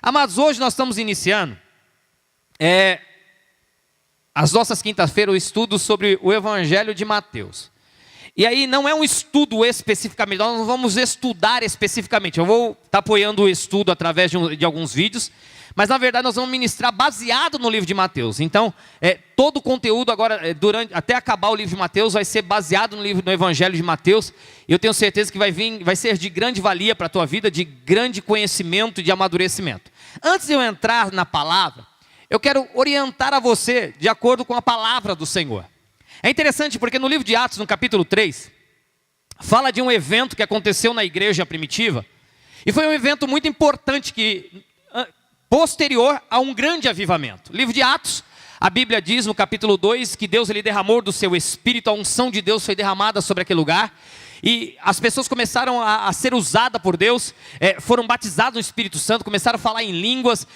Amados, hoje nós estamos iniciando as nossas quintas-feiras o estudo sobre o Evangelho de Mateus. E aí não é um estudo especificamente, nós não vamos estudar especificamente. Eu vou estar apoiando o estudo através de alguns vídeos, mas na verdade nós vamos ministrar baseado no livro de Mateus. Então, todo o conteúdo agora, até acabar o livro de Mateus, vai ser baseado no Evangelho de Mateus. E eu tenho certeza que vai ser de grande valia para a tua vida, de grande conhecimento e de amadurecimento. Antes de eu entrar na palavra, eu quero orientar a você de acordo com a palavra do Senhor. É interessante porque no livro de Atos, no capítulo 3, fala de um evento que aconteceu na igreja primitiva. E foi um evento muito importante posterior a um grande avivamento. Livro de Atos, a Bíblia diz no capítulo 2 que Deus ele derramou do seu Espírito, a unção de Deus foi derramada sobre aquele lugar. E as pessoas começaram a ser usadas por Deus, foram batizadas no Espírito Santo, começaram a falar em línguas,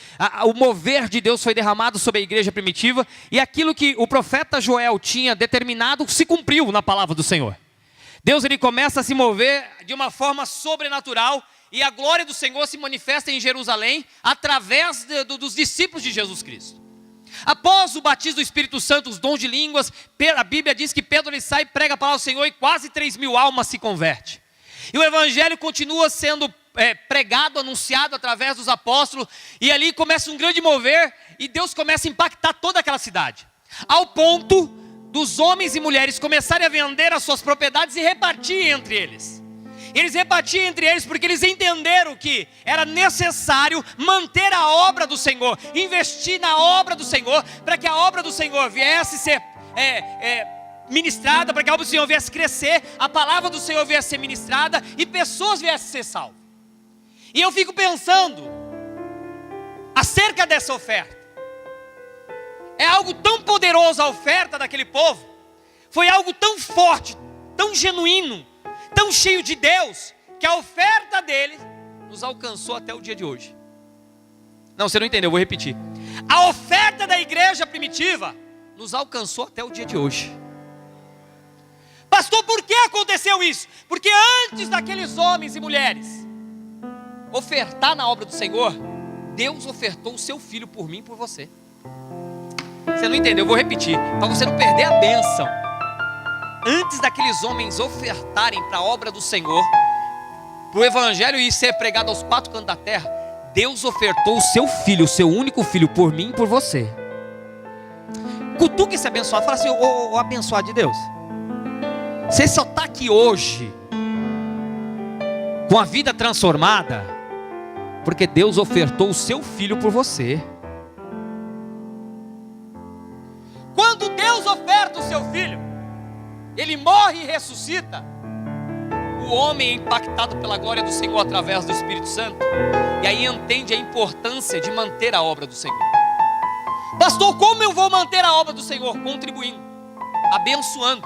o mover de Deus foi derramado sobre a igreja primitiva, e aquilo que o profeta Joel tinha determinado se cumpriu na palavra do Senhor. Deus ele começa a se mover de uma forma sobrenatural, e a glória do Senhor se manifesta em Jerusalém, através dos discípulos de Jesus Cristo. Após o batismo do Espírito Santo, os dons de línguas, a Bíblia diz que Pedro ele sai e prega a palavra do Senhor e quase 3.000 almas se convertem. E o Evangelho continua sendo pregado, anunciado através dos apóstolos, e ali começa um grande mover, e Deus começa a impactar toda aquela cidade. Ao ponto dos homens e mulheres começarem a vender as suas propriedades e repartir entre eles. Eles repartiam entre eles porque eles entenderam que era necessário manter a obra do Senhor, investir na obra do Senhor, para que a obra do Senhor viesse ser ministrada, para que a obra do Senhor viesse crescer, a palavra do Senhor viesse ser ministrada e pessoas viessem ser salvas. E eu fico pensando acerca dessa oferta. É algo tão poderoso a oferta daquele povo, foi algo tão forte, tão genuíno, tão cheio de Deus, que a oferta dele nos alcançou até o dia de hoje. Não, você não entendeu, eu vou repetir. A oferta da igreja primitiva nos alcançou até o dia de hoje. Pastor, por que aconteceu isso? Porque antes daqueles homens e mulheres ofertar na obra do Senhor, Deus ofertou o seu filho por mim e por você. Você não entendeu, eu vou repetir, para você não perder a bênção. Antes daqueles homens ofertarem para a obra do Senhor, para o Evangelho ir ser pregado aos quatro cantos da terra, Deus ofertou o seu filho, o seu único filho, por mim e por você. Cutuque esse abençoado, fala assim: ô abençoado de Deus, você só está aqui hoje com a vida transformada porque Deus ofertou o seu filho por você. Quando Deus oferta o seu filho, ele morre e ressuscita, o homem é impactado pela glória do Senhor através do Espírito Santo, e aí entende a importância de manter a obra do Senhor. Pastor, como eu vou manter a obra do Senhor? Contribuindo, abençoando.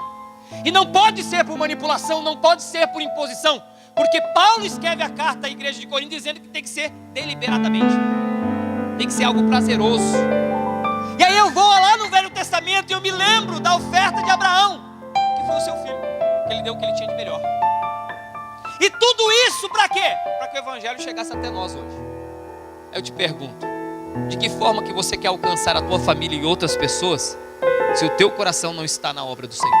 E não pode ser por manipulação, não pode ser por imposição, porque Paulo escreve a carta à igreja de Corinto dizendo que tem que ser deliberadamente, tem que ser algo prazeroso. E aí eu vou lá no Velho Testamento e eu me lembro da oferta de Abraão, que foi o seu filho, que ele deu o que ele tinha de melhor. E tudo isso para quê? Para que o Evangelho chegasse até nós hoje. Eu te pergunto, de que forma que você quer alcançar a tua família e outras pessoas, se o teu coração não está na obra do Senhor?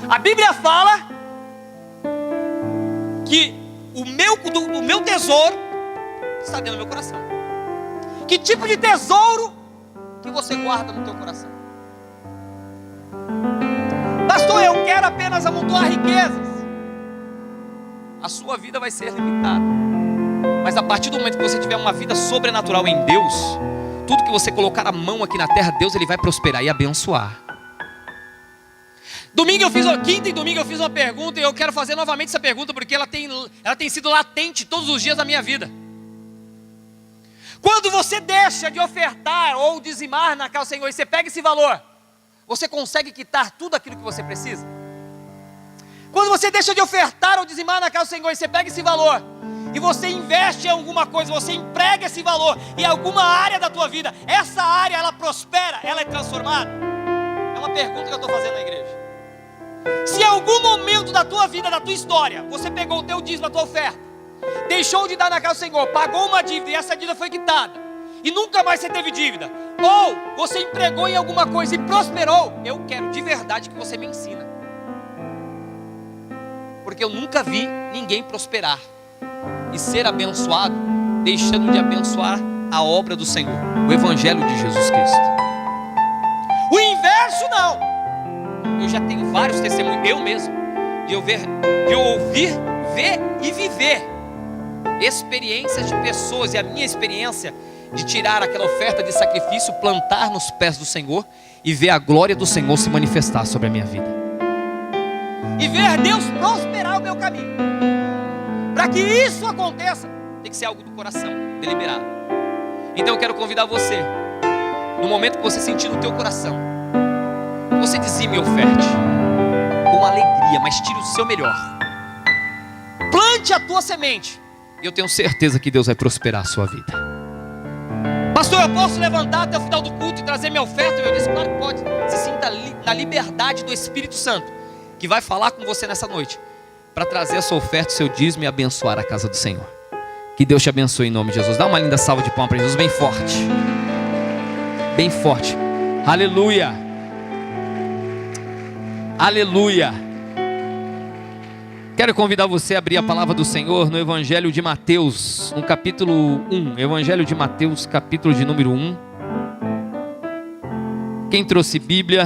A Bíblia fala que o meu tesouro está dentro do meu coração. Que tipo de tesouro que você guarda no teu coração? Pastor, eu quero apenas amontoar riquezas. A sua vida vai ser limitada. Mas a partir do momento que você tiver uma vida sobrenatural em Deus, tudo que você colocar a mão aqui na terra, Deus ele vai prosperar e abençoar. Quinta e domingo eu fiz uma pergunta, e eu quero fazer novamente essa pergunta, porque ela tem sido latente todos os dias da minha vida. Quando você deixa de ofertar ou dizimar na casa do Senhor, e você pega esse valor, você consegue quitar tudo aquilo que você precisa? Quando você deixa de ofertar ou dizimar na casa do Senhor, e você pega esse valor e você investe em alguma coisa, você emprega esse valor em alguma área da tua vida, essa área ela prospera, ela é transformada? É uma pergunta que eu estou fazendo na igreja. Se em algum momento da tua vida, da tua história, você pegou o teu dízimo, a tua oferta, deixou de dar na casa do Senhor, pagou uma dívida e essa dívida foi quitada, e nunca mais você teve dívida, ou você empregou em alguma coisa e prosperou, eu quero de verdade que você me ensina, porque eu nunca vi ninguém prosperar e ser abençoado deixando de abençoar a obra do Senhor, o Evangelho de Jesus Cristo. O inverso não. Eu já tenho vários testemunhos, eu mesmo, de ouvir, ver e viver experiências de pessoas, e a minha experiência de tirar aquela oferta de sacrifício, plantar nos pés do Senhor e ver a glória do Senhor se manifestar sobre a minha vida, e ver Deus prosperar o meu caminho. Para que isso aconteça, tem que ser algo do coração, deliberado. Então eu quero convidar você, no momento que você sentir no teu coração, você dizime e oferte com alegria, mas tire o seu melhor, plante a tua semente, e eu tenho certeza que Deus vai prosperar a sua vida. Pastor, eu posso levantar até o final do culto e trazer minha oferta? Eu disse, claro que pode. Se sinta na liberdade do Espírito Santo, que vai falar com você nessa noite, para trazer a sua oferta, o seu dízimo e abençoar a casa do Senhor. Que Deus te abençoe em nome de Jesus. Dá uma linda salva de palmas para Jesus, bem forte. Bem forte. Aleluia. Aleluia. Quero convidar você a abrir a palavra do Senhor no Evangelho de Mateus, no capítulo 1. Evangelho de Mateus, capítulo de número 1. Quem trouxe Bíblia?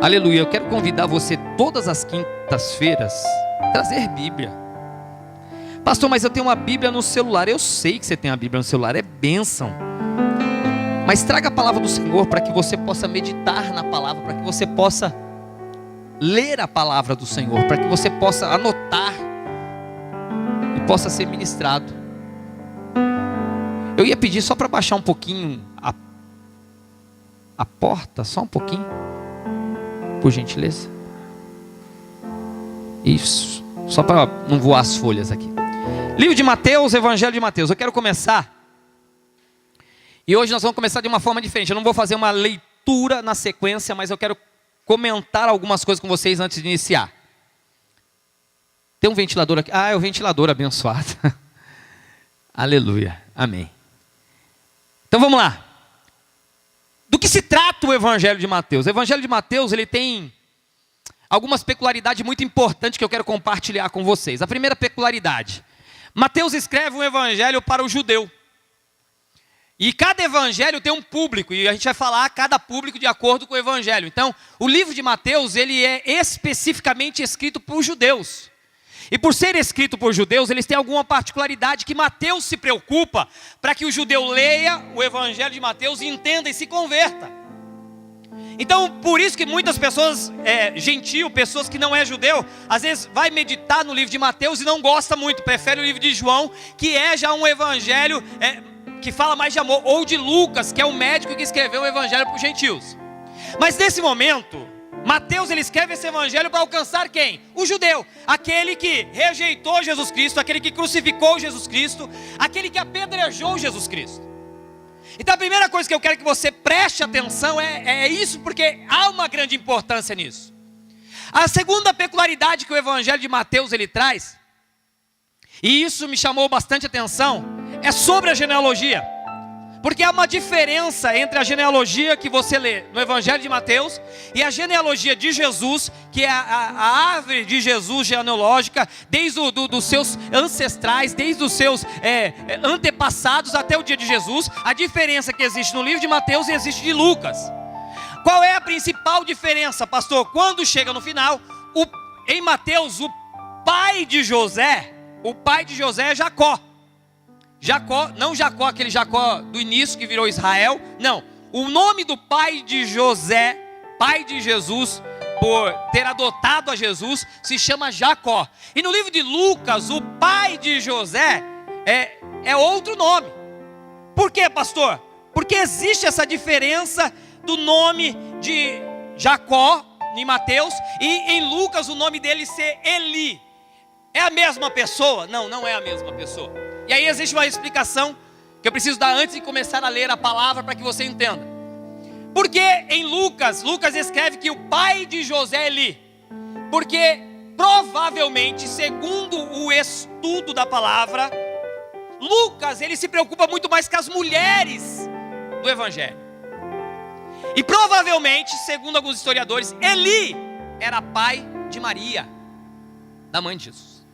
Aleluia. Eu quero convidar você todas as quintas-feiras a trazer Bíblia. Pastor, mas eu tenho uma Bíblia no celular. Eu sei que você tem a Bíblia no celular, é bênção. Mas traga a palavra do Senhor para que você possa meditar na palavra, para que você possa ler a palavra do Senhor, para que você possa anotar e possa ser ministrado. Eu ia pedir só para baixar um pouquinho a porta, só um pouquinho, por gentileza. Isso, só para não voar as folhas aqui. Livro de Mateus, Evangelho de Mateus. Eu quero começar, e hoje nós vamos começar de uma forma diferente. Eu não vou fazer uma leitura na sequência, mas eu quero comentar algumas coisas com vocês antes de iniciar. Tem um ventilador aqui. Ah, é o ventilador abençoado. Aleluia, amém. Então vamos lá. Do que se trata o Evangelho de Mateus? O Evangelho de Mateus, ele tem algumas peculiaridades muito importantes que eu quero compartilhar com vocês. A primeira peculiaridade: Mateus escreve um evangelho para o judeu. E cada evangelho tem um público, e a gente vai falar cada público de acordo com o evangelho. Então, o livro de Mateus, ele é especificamente escrito por judeus. E por ser escrito por judeus, eles têm alguma particularidade que Mateus se preocupa para que o judeu leia o evangelho de Mateus e entenda e se converta. Então, por isso que muitas pessoas, pessoas que não é judeu, às vezes vai meditar no livro de Mateus e não gosta muito, prefere o livro de João, que é já um evangelho que fala mais de amor, ou de Lucas, que é o médico que escreveu o evangelho para os gentios. Mas nesse momento, Mateus ele escreve esse evangelho para alcançar quem? O judeu, aquele que rejeitou Jesus Cristo, aquele que crucificou Jesus Cristo, aquele que apedrejou Jesus Cristo. Então a primeira coisa que eu quero que você preste atenção é isso, porque há uma grande importância nisso. A segunda peculiaridade que o evangelho de Mateus ele traz, e isso me chamou bastante atenção, é sobre a genealogia. Porque há uma diferença entre a genealogia que você lê no Evangelho de Mateus e a genealogia de Jesus, que é a árvore de Jesus genealógica, desde dos seus ancestrais, desde os seus antepassados até o dia de Jesus. A diferença que existe no livro de Mateus e existe de Lucas. Qual é a principal diferença, pastor? Quando chega no final, em Mateus, o pai de José é Jacó. Jacó, não Jacó, aquele Jacó do início que virou Israel, não, o nome do pai de José, pai de Jesus, por ter adotado a Jesus, se chama Jacó. E no livro de Lucas, o pai de José é outro nome. Por quê, pastor? Porque existe essa diferença do nome de Jacó em Mateus e em Lucas o nome dele ser Eli. É a mesma pessoa? Não, não é a mesma pessoa. E aí existe uma explicação que eu preciso dar antes de começar a ler a palavra para que você entenda. Porque em Lucas escreve que o pai de José é Eli. Porque provavelmente, segundo o estudo da palavra, Lucas, ele se preocupa muito mais com as mulheres do Evangelho. E provavelmente, segundo alguns historiadores, Eli era pai de Maria, da mãe de Jesus.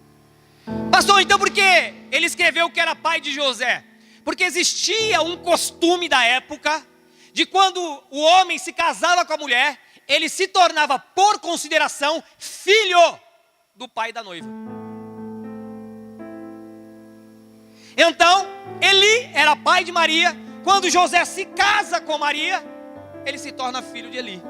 Pastor, então por que ele escreveu que era pai de José? Porque existia um costume da época, de quando o homem se casava com a mulher, ele se tornava, por consideração, filho do pai da noiva. Então, Eli era pai de Maria. Quando José se casa com Maria, ele se torna filho de Eli.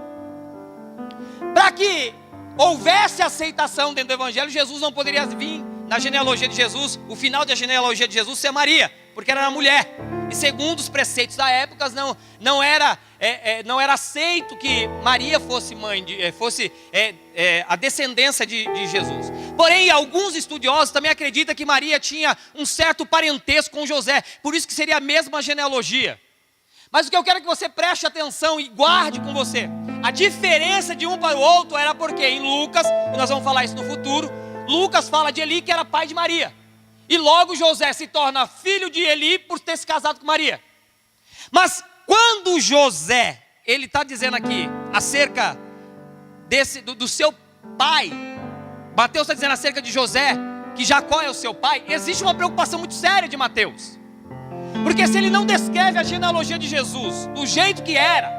Para que houvesse aceitação dentro do Evangelho, Jesus não poderia vir na genealogia de Jesus, o final da genealogia de Jesus ser Maria, porque era uma mulher. E segundo os preceitos da época, não era aceito que Maria fosse mãe, a descendência de Jesus. Porém, alguns estudiosos também acreditam que Maria tinha um certo parentesco com José, por isso que seria a mesma genealogia. Mas o que eu quero que você preste atenção e guarde com você, a diferença de um para o outro era porque em Lucas, e nós vamos falar isso no futuro, Lucas fala de Eli que era pai de Maria. E logo José se torna filho de Eli por ter se casado com Maria. Mas quando José, ele está dizendo aqui acerca do seu pai, Mateus está dizendo acerca de José, que Jacó é o seu pai, existe uma preocupação muito séria de Mateus. Porque se ele não descreve a genealogia de Jesus do jeito que era,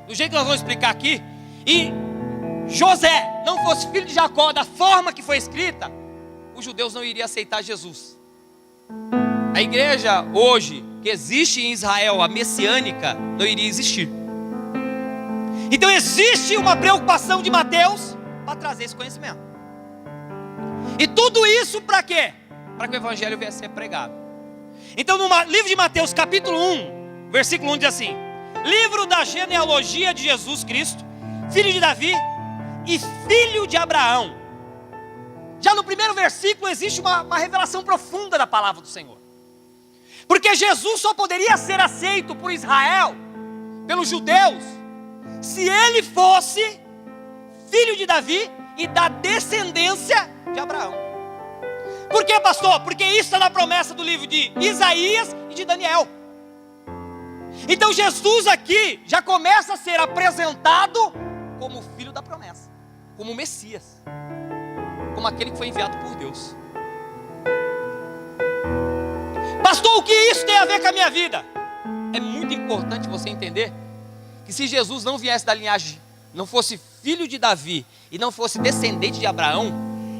do jeito que nós vamos explicar aqui, e José não fosse filho de Jacó da forma que foi escrita, os judeus não iriam aceitar Jesus. A igreja hoje, que existe em Israel, a messiânica, não iria existir. Então existe uma preocupação de Mateus para trazer esse conhecimento. E tudo isso para quê? Para que o evangelho viesse a ser pregado. Então no livro de Mateus capítulo 1, versículo 1 diz assim: livro da genealogia de Jesus Cristo, filho de Davi e filho de Abraão. Já no primeiro versículo existe uma revelação profunda da palavra do Senhor. Porque Jesus só poderia ser aceito por Israel, pelos judeus, se ele fosse filho de Davi e da descendência de Abraão. Por quê, pastor? Porque isso está na promessa do livro de Isaías e de Daniel. Então Jesus aqui já começa a ser apresentado como filho da promessa, como Messias, como aquele que foi enviado por Deus. Pastor, o que isso tem a ver com a minha vida? É muito importante você entender que se Jesus não viesse da linhagem, não fosse filho de Davi e não fosse descendente de Abraão,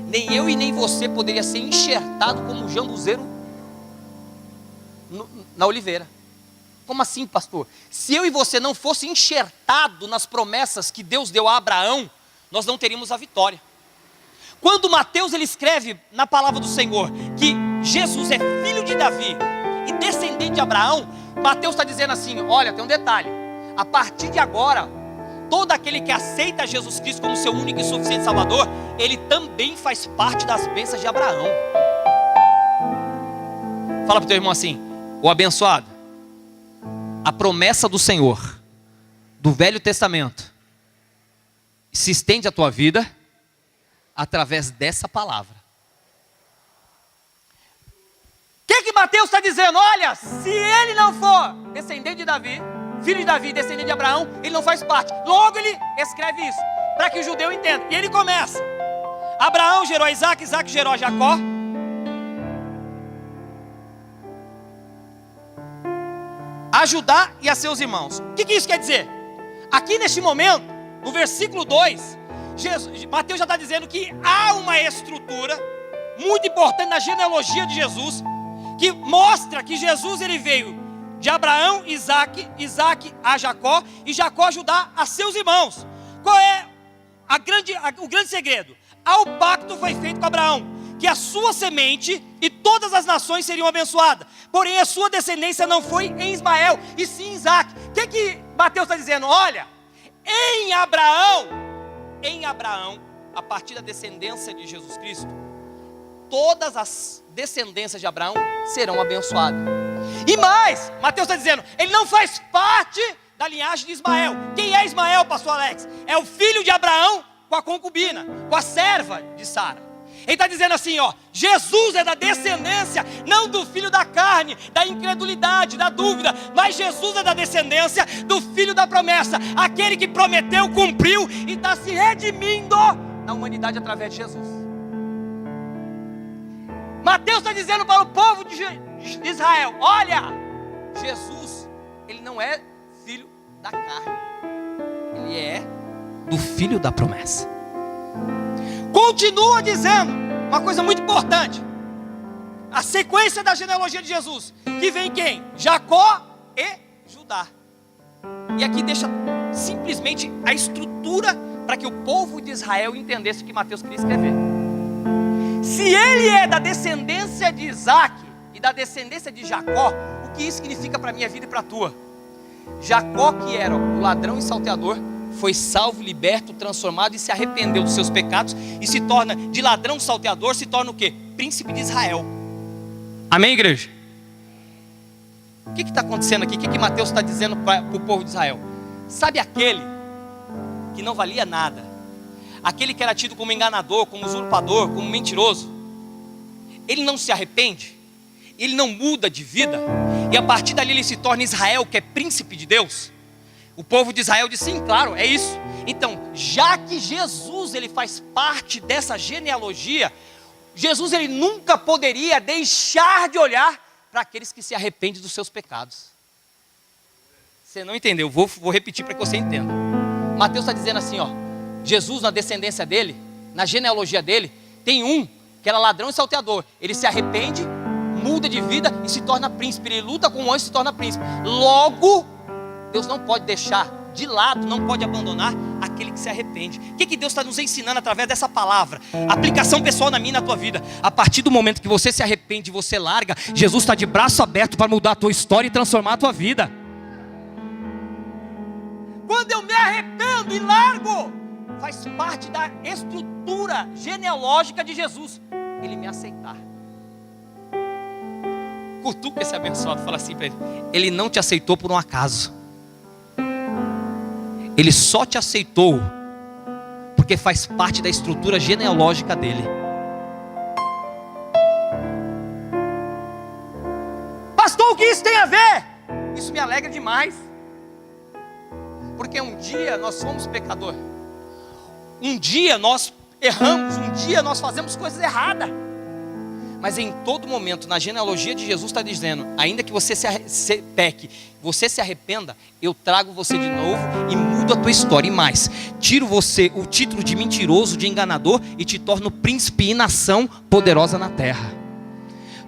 nem eu e nem você poderia ser enxertado como um jambuzeiro na oliveira. Como assim, pastor? Se eu e você não fosse enxertado nas promessas que Deus deu a Abraão, nós não teríamos a vitória. Quando Mateus ele escreve na palavra do Senhor que Jesus é filho de Davi e descendente de Abraão, Mateus está dizendo assim: olha, tem um detalhe, a partir de agora, todo aquele que aceita Jesus Cristo como seu único e suficiente Salvador, ele também faz parte das bênçãos de Abraão. Fala para o teu irmão assim: o abençoado, a promessa do Senhor, do Velho Testamento, se estende à tua vida através dessa palavra. O que Mateus está dizendo? Olha, se ele não for descendente de Davi, filho de Davi, descendente de Abraão, ele não faz parte. Logo ele escreve isso, para que o judeu entenda. E ele começa: Abraão gerou Isaac, Isaac gerou Jacó, a Judá e a seus irmãos. O que isso quer dizer? Aqui neste momento, no versículo 2, Mateus já está dizendo que há uma estrutura muito importante na genealogia de Jesus, que mostra que Jesus ele veio de Abraão, Isaac a Jacó, e Jacó a Judá a seus irmãos. Qual é o grande segredo? Ao pacto foi feito com Abraão, que a sua semente e todas as nações seriam abençoadas. Porém a sua descendência não foi em Ismael, e sim em Isaac. O que Mateus está dizendo? Olha, em Abraão, a partir da descendência de Jesus Cristo, todas as descendências de Abraão serão abençoadas. E mais, Mateus está dizendo, ele não faz parte da linhagem de Ismael. Quem é Ismael, pastor Alex? É o filho de Abraão com a concubina, com a serva de Sara. Ele está dizendo assim, ó, Jesus é da descendência, não do filho da carne, da incredulidade, da dúvida, mas Jesus é da descendência do filho da promessa, aquele que prometeu, cumpriu e está se redimindo na humanidade através de Jesus. Mateus está dizendo para o povo de Israel, olha, Jesus, ele não é filho da carne, ele é do filho da promessa. Continua dizendo uma coisa muito importante, a sequência da genealogia de Jesus, que vem quem? Jacó e Judá. E aqui deixa simplesmente a estrutura para que o povo de Israel entendesse o que Mateus queria escrever. Se ele é da descendência de Isaac e da descendência de Jacó, o que isso significa para a minha vida e para a tua? Jacó, que era o ladrão e salteador, foi salvo, liberto, transformado e se arrependeu dos seus pecados e se torna, de ladrão salteador, se torna o quê? Príncipe de Israel. Amém, igreja? O que está acontecendo aqui? O que Mateus está dizendo para o povo de Israel? Sabe aquele que não valia nada, aquele que era tido como enganador, como usurpador, como mentiroso, ele não se arrepende, ele não muda de vida, e a partir dali ele se torna Israel, que é príncipe de Deus. O povo de Israel disse, sim, claro, é isso. Então, já que Jesus ele faz parte dessa genealogia, Jesus ele nunca poderia deixar de olhar para aqueles que se arrependem dos seus pecados. Você não entendeu? Vou repetir para que você entenda. Mateus está dizendo assim, ó, Jesus na descendência dele, na genealogia dele, tem um que era ladrão e salteador. Ele se arrepende, muda de vida e se torna príncipe. Ele luta com o anjo e se torna príncipe. Logo, Deus não pode deixar de lado, não pode abandonar aquele que se arrepende. O que Deus está nos ensinando através dessa palavra? Aplicação pessoal na minha e na tua vida. A partir do momento que você se arrepende, você larga, Jesus está de braço aberto para mudar a tua história e transformar a tua vida. Quando eu me arrependo e largo, faz parte da estrutura genealógica de Jesus, ele me aceitar. Cutuca esse abençoado, fala assim para ele, ele não te aceitou por um acaso. Ele só te aceitou porque faz parte da estrutura genealógica dele. Pastor, o que isso tem a ver? Isso me alegra demais. Porque um dia nós somos pecador. Um dia nós erramos, um dia nós fazemos coisas erradas. Mas em todo momento, na genealogia de Jesus está dizendo, ainda que você se peque, você se arrependa, eu trago você de novo e mudo a tua história. E mais, tiro você o título de mentiroso, de enganador e te torno príncipe e nação poderosa na terra.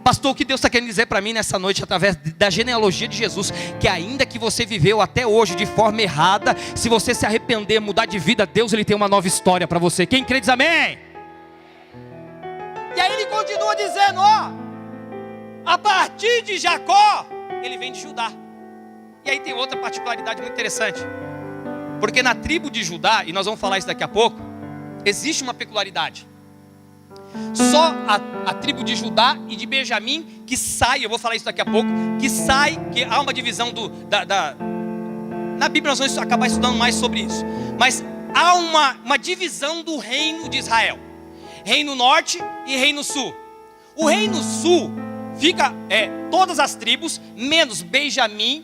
Pastor, o que Deus está querendo dizer para mim nessa noite, através da genealogia de Jesus, que ainda que você viveu até hoje de forma errada, se você se arrepender, mudar de vida, Deus ele tem uma nova história para você. Quem crê diz amém. E aí ele continua dizendo, ó, a partir de Jacó, ele vem de Judá. E aí tem outra particularidade muito interessante, porque na tribo de Judá, e nós vamos falar isso daqui a pouco, existe uma peculiaridade. Só a tribo de Judá e de Benjamim que sai, eu vou falar isso daqui a pouco, que sai, que há uma divisão na Bíblia nós vamos acabar estudando mais sobre isso, mas há uma divisão do reino de Israel. Reino norte e reino sul. O reino sul fica todas as tribos menos Benjamim,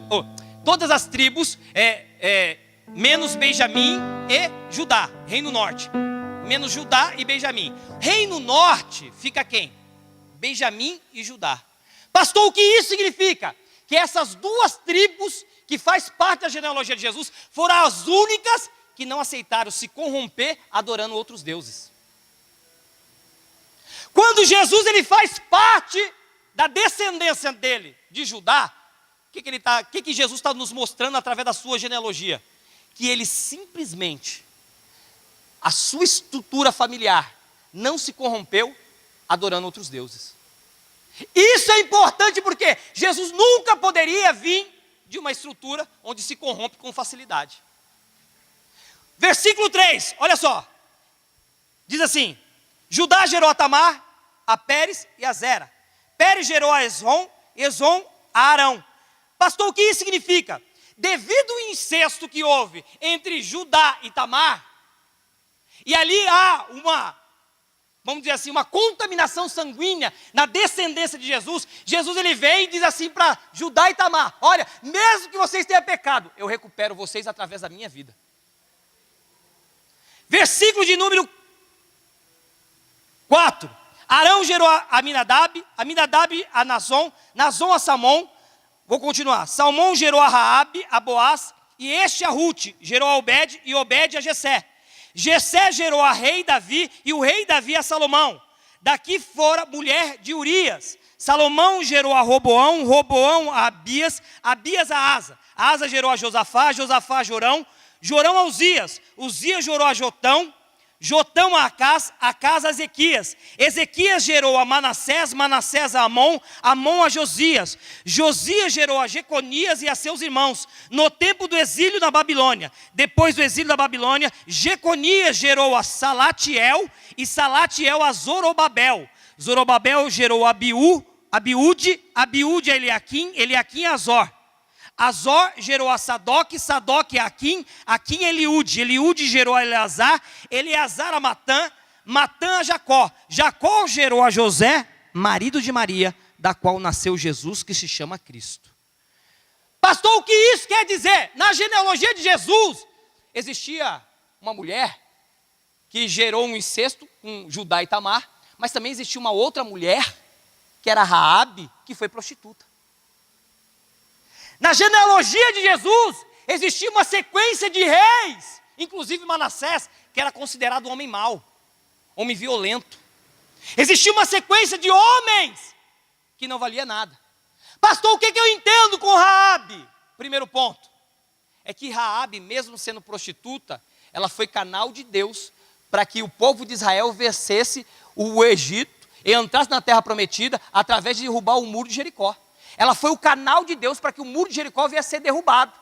todas as tribos menos Benjamim e Judá. Reino norte menos Judá e Benjamim. Reino norte fica quem? Benjamim e Judá. Pastor, o que isso significa? Que essas duas tribos que faz parte da genealogia de Jesus foram as únicas que não aceitaram se corromper adorando outros deuses. Quando Jesus ele faz parte da descendência dele, de Judá, o que Jesus está nos mostrando através da sua genealogia? Que ele simplesmente, a sua estrutura familiar, não se corrompeu adorando outros deuses. Isso é importante porque Jesus nunca poderia vir de uma estrutura onde se corrompe com facilidade. Versículo 3, olha só. Diz assim, Judá gerou a Tamar, a Pérez e a Zera. Pérez gerou a Esrom, Esrom a Arão. Pastor, o que isso significa? Devido ao incesto que houve entre Judá e Tamar, E ali há vamos dizer assim, uma contaminação sanguínea na descendência de Jesus. Jesus ele vem e diz assim para Judá e Tamar: olha, mesmo que vocês tenham pecado, eu recupero vocês através da minha vida. Versículo de número 4. Arão gerou a Aminadab, Aminadab a Nazon, Nazon a Salmão. Vou continuar. Salmão gerou a Raabe, a Boaz, e este a Ruth, gerou a Obed, e Obed a Jessé. Jessé gerou a rei Davi, e o rei Davi a Salomão. Daqui fora mulher de Urias. Salomão gerou a Roboão, Roboão a Abias, Abias a Asa. Asa gerou a Josafá, Josafá a Jorão, Jorão a Uzias, Uzias gerou a Jotão, Jotão a Acás, Acás a Ezequias. Ezequias gerou a Manassés, Manassés a Amon, Amon a Josias. Josias gerou a Jeconias e a seus irmãos, no tempo do exílio na Babilônia. Depois do exílio da Babilônia, Jeconias gerou a Salatiel e Salatiel a Zorobabel. Zorobabel gerou a Abiúde, Abiúde a Eliaquim, Eliaquim a Azor. Azor gerou a Sadoc, Sadoc a Aquim, Aquim a Eliúde, Eliúde gerou a Eleazar, Eleazar a Matã, Matã a Jacó. Jacó gerou a José, marido de Maria, da qual nasceu Jesus, que se chama Cristo. Pastor, o que isso quer dizer? Na genealogia de Jesus, existia uma mulher que gerou um incesto com Judá e Tamar, mas também existia uma outra mulher, que era Raabe, que foi prostituta. Na genealogia de Jesus, existia uma sequência de reis, inclusive Manassés, que era considerado um homem mau, homem violento. Existia uma sequência de homens que não valia nada. Pastor, o que eu entendo com Raabe? Primeiro ponto, é que Raabe, mesmo sendo prostituta, ela foi canal de Deus para que o povo de Israel vencesse o Egito e entrasse na terra prometida através de derrubar o muro de Jericó. Ela foi o canal de Deus para que o muro de Jericó viesse a ser derrubado.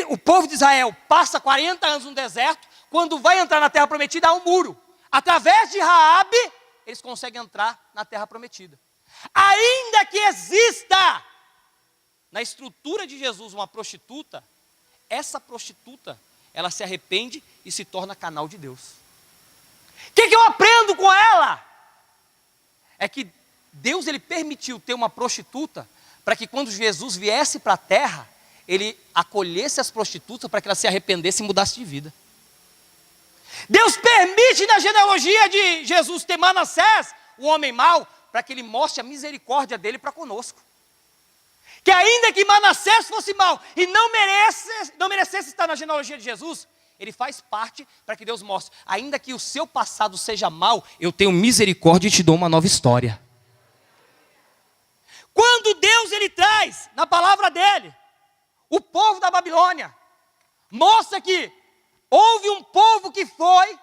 O povo de Israel passa 40 anos no deserto, quando vai entrar na terra prometida há um muro. Através de Raabe, eles conseguem entrar na terra prometida. Ainda que exista na estrutura de Jesus uma prostituta, essa prostituta, ela se arrepende e se torna canal de Deus. O que eu aprendo com ela? É que Deus ele permitiu ter uma prostituta para que quando Jesus viesse para a terra, ele acolhesse as prostitutas para que elas se arrependessem e mudassem de vida. Deus permite na genealogia de Jesus ter Manassés, o homem mau, para que ele mostre a misericórdia dele para conosco. Que ainda que Manassés fosse mau e não merecesse estar na genealogia de Jesus, ele faz parte para que Deus mostre, ainda que o seu passado seja mau, eu tenho misericórdia e te dou uma nova história. Quando Deus ele traz na palavra dele o povo da Babilônia, mostra que houve um povo que foi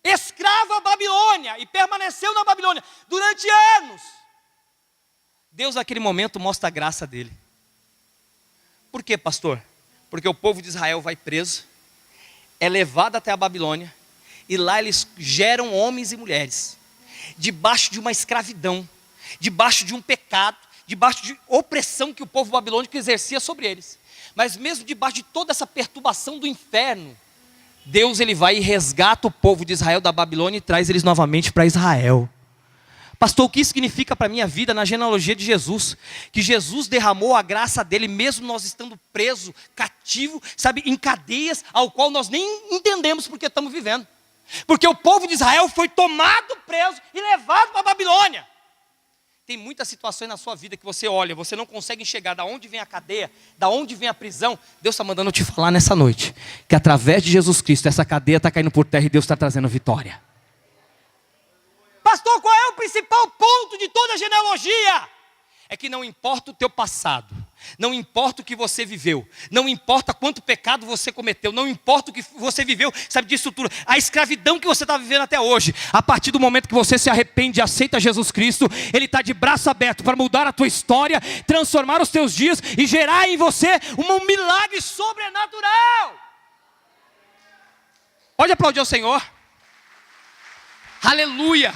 escravo à Babilônia e permaneceu na Babilônia durante anos. Deus naquele momento mostra a graça dele. Por quê, pastor? Porque o povo de Israel vai preso, é levado até a Babilônia, e lá eles geram homens e mulheres, debaixo de uma escravidão, debaixo de um pecado, debaixo de opressão que o povo babilônico exercia sobre eles. Mas mesmo debaixo de toda essa perturbação do inferno, Deus ele vai e resgata o povo de Israel da Babilônia e traz eles novamente para Israel. Pastor, o que isso significa para a minha vida na genealogia de Jesus? Que Jesus derramou a graça dele, mesmo nós estando presos, cativos, sabe, em cadeias, ao qual nós nem entendemos porque estamos vivendo. Porque o povo de Israel foi tomado preso e levado para a Babilônia. Tem muitas situações na sua vida que você olha, você não consegue enxergar de onde vem a cadeia, de onde vem a prisão. Deus está mandando te falar nessa noite, que através de Jesus Cristo, essa cadeia está caindo por terra e Deus está trazendo vitória. Pastor, qual é o principal ponto de toda a genealogia? É que não importa o teu passado, não importa o que você viveu, não importa quanto pecado você cometeu, não importa o que você viveu, sabe disso tudo, a escravidão que você está vivendo até hoje, a partir do momento que você se arrepende e aceita Jesus Cristo, Ele está de braço aberto para mudar a tua história, transformar os teus dias e gerar em você um milagre sobrenatural. Pode aplaudir ao Senhor. Aleluia.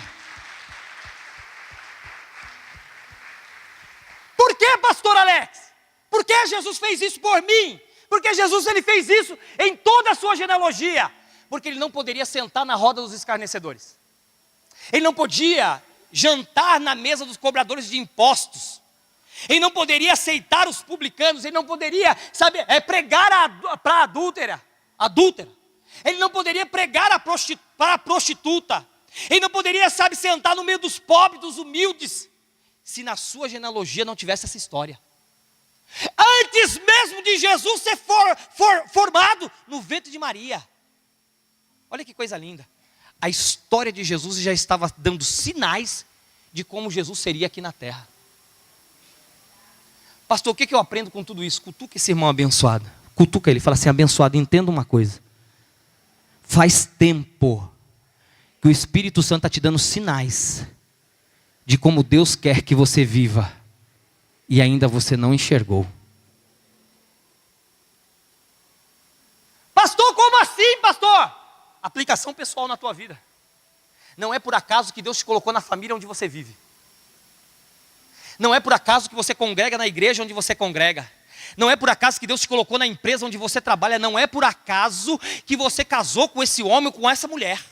Por que, pastor Alex? Por que Jesus fez isso por mim? Porque Jesus ele fez isso em toda a sua genealogia. Porque ele não poderia sentar na roda dos escarnecedores. Ele não podia jantar na mesa dos cobradores de impostos. Ele não poderia aceitar os publicanos. Ele não poderia, pregar para a adúltera. Ele não poderia pregar para a prostituta. Ele não poderia, sentar no meio dos pobres, dos humildes, se na sua genealogia não tivesse essa história. Antes mesmo de Jesus ser formado no ventre de Maria. Olha que coisa linda. A história de Jesus já estava dando sinais de como Jesus seria aqui na terra. Pastor, o que eu aprendo com tudo isso? Cutuca esse irmão abençoado. Cutuca ele, fala assim: abençoado, entenda uma coisa. Faz tempo que o Espírito Santo está te dando sinais de como Deus quer que você viva, e ainda você não enxergou. Pastor, como assim, pastor? Aplicação pessoal na tua vida. Não é por acaso que Deus te colocou na família onde você vive. Não é por acaso que você congrega na igreja onde você congrega. Não é por acaso que Deus te colocou na empresa onde você trabalha. Não é por acaso que você casou com esse homem ou com essa mulher.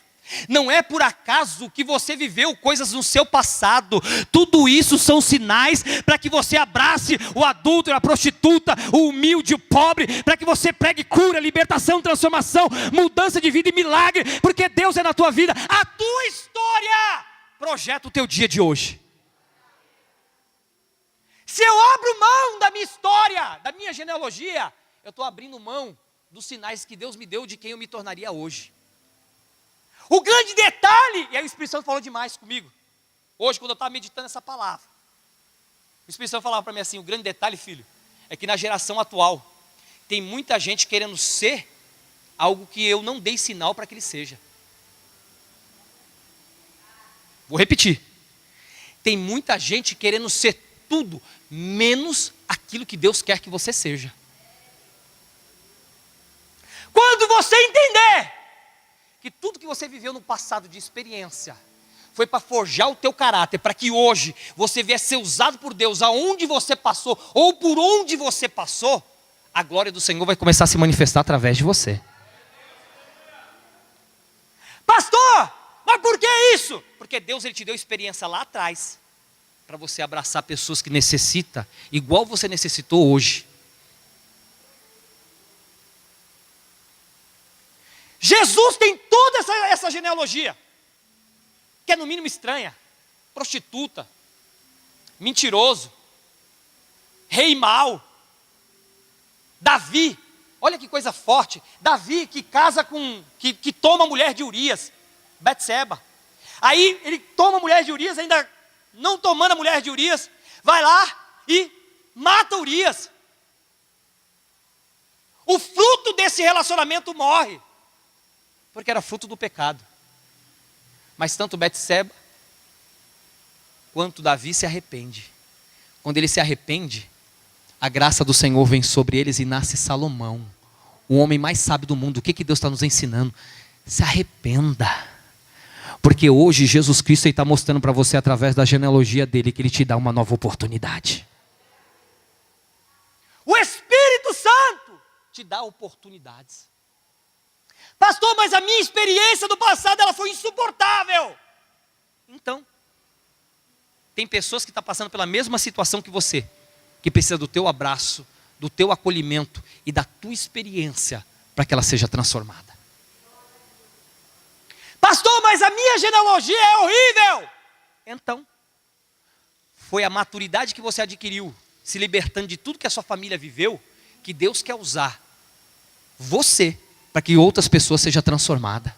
Não é por acaso que você viveu coisas no seu passado. Tudo isso são sinais para que você abrace o adúltero, a prostituta, o humilde, o pobre, para que você pregue cura, libertação, transformação, mudança de vida e milagre, porque Deus é na tua vida. A tua história projeta o teu dia de hoje. Se eu abro mão da minha história, da minha genealogia, eu estou abrindo mão dos sinais que Deus me deu de quem eu me tornaria hoje. O grande detalhe, e aí o Espírito Santo falou demais comigo, hoje quando eu estava meditando essa palavra, o Espírito Santo falava para mim assim: o grande detalhe, filho, é que na geração atual, tem muita gente querendo ser algo que eu não dei sinal para que ele seja. Vou repetir, tem muita gente querendo ser tudo, menos aquilo que Deus quer que você seja. Quando você entender que tudo que você viveu no passado de experiência foi para forjar o teu caráter, para que hoje você viesse ser usado por Deus aonde você passou, ou por onde você passou, a glória do Senhor vai começar a se manifestar através de você. Pastor, mas por que isso? Porque Deus ele te deu experiência lá atrás, para você abraçar pessoas que necessitam, igual você necessitou hoje. Jesus tem toda essa genealogia, que é no mínimo estranha. Prostituta, mentiroso, rei mau, Davi, olha que coisa forte. Davi que casa que toma a mulher de Urias, Betseba. Aí ele toma a mulher de Urias, ainda não tomando a mulher de Urias, vai lá e mata Urias. O fruto desse relacionamento morre, porque era fruto do pecado. Mas tanto Betseba quanto Davi se arrepende. Quando ele se arrepende, a graça do Senhor vem sobre eles e nasce Salomão, o homem mais sábio do mundo. O que Deus está nos ensinando? Se arrependa. Porque hoje Jesus Cristo está mostrando para você através da genealogia dele que ele te dá uma nova oportunidade. O Espírito Santo te dá oportunidades. Pastor, mas a minha experiência do passado ela foi insuportável. Então, tem pessoas que estão passando pela mesma situação que você, que precisa do teu abraço, do teu acolhimento e da tua experiência para que ela seja transformada. Pastor, mas a minha genealogia é horrível. Então, foi a maturidade que você adquiriu, se libertando de tudo que a sua família viveu, que Deus quer usar você para que outras pessoas sejam transformadas.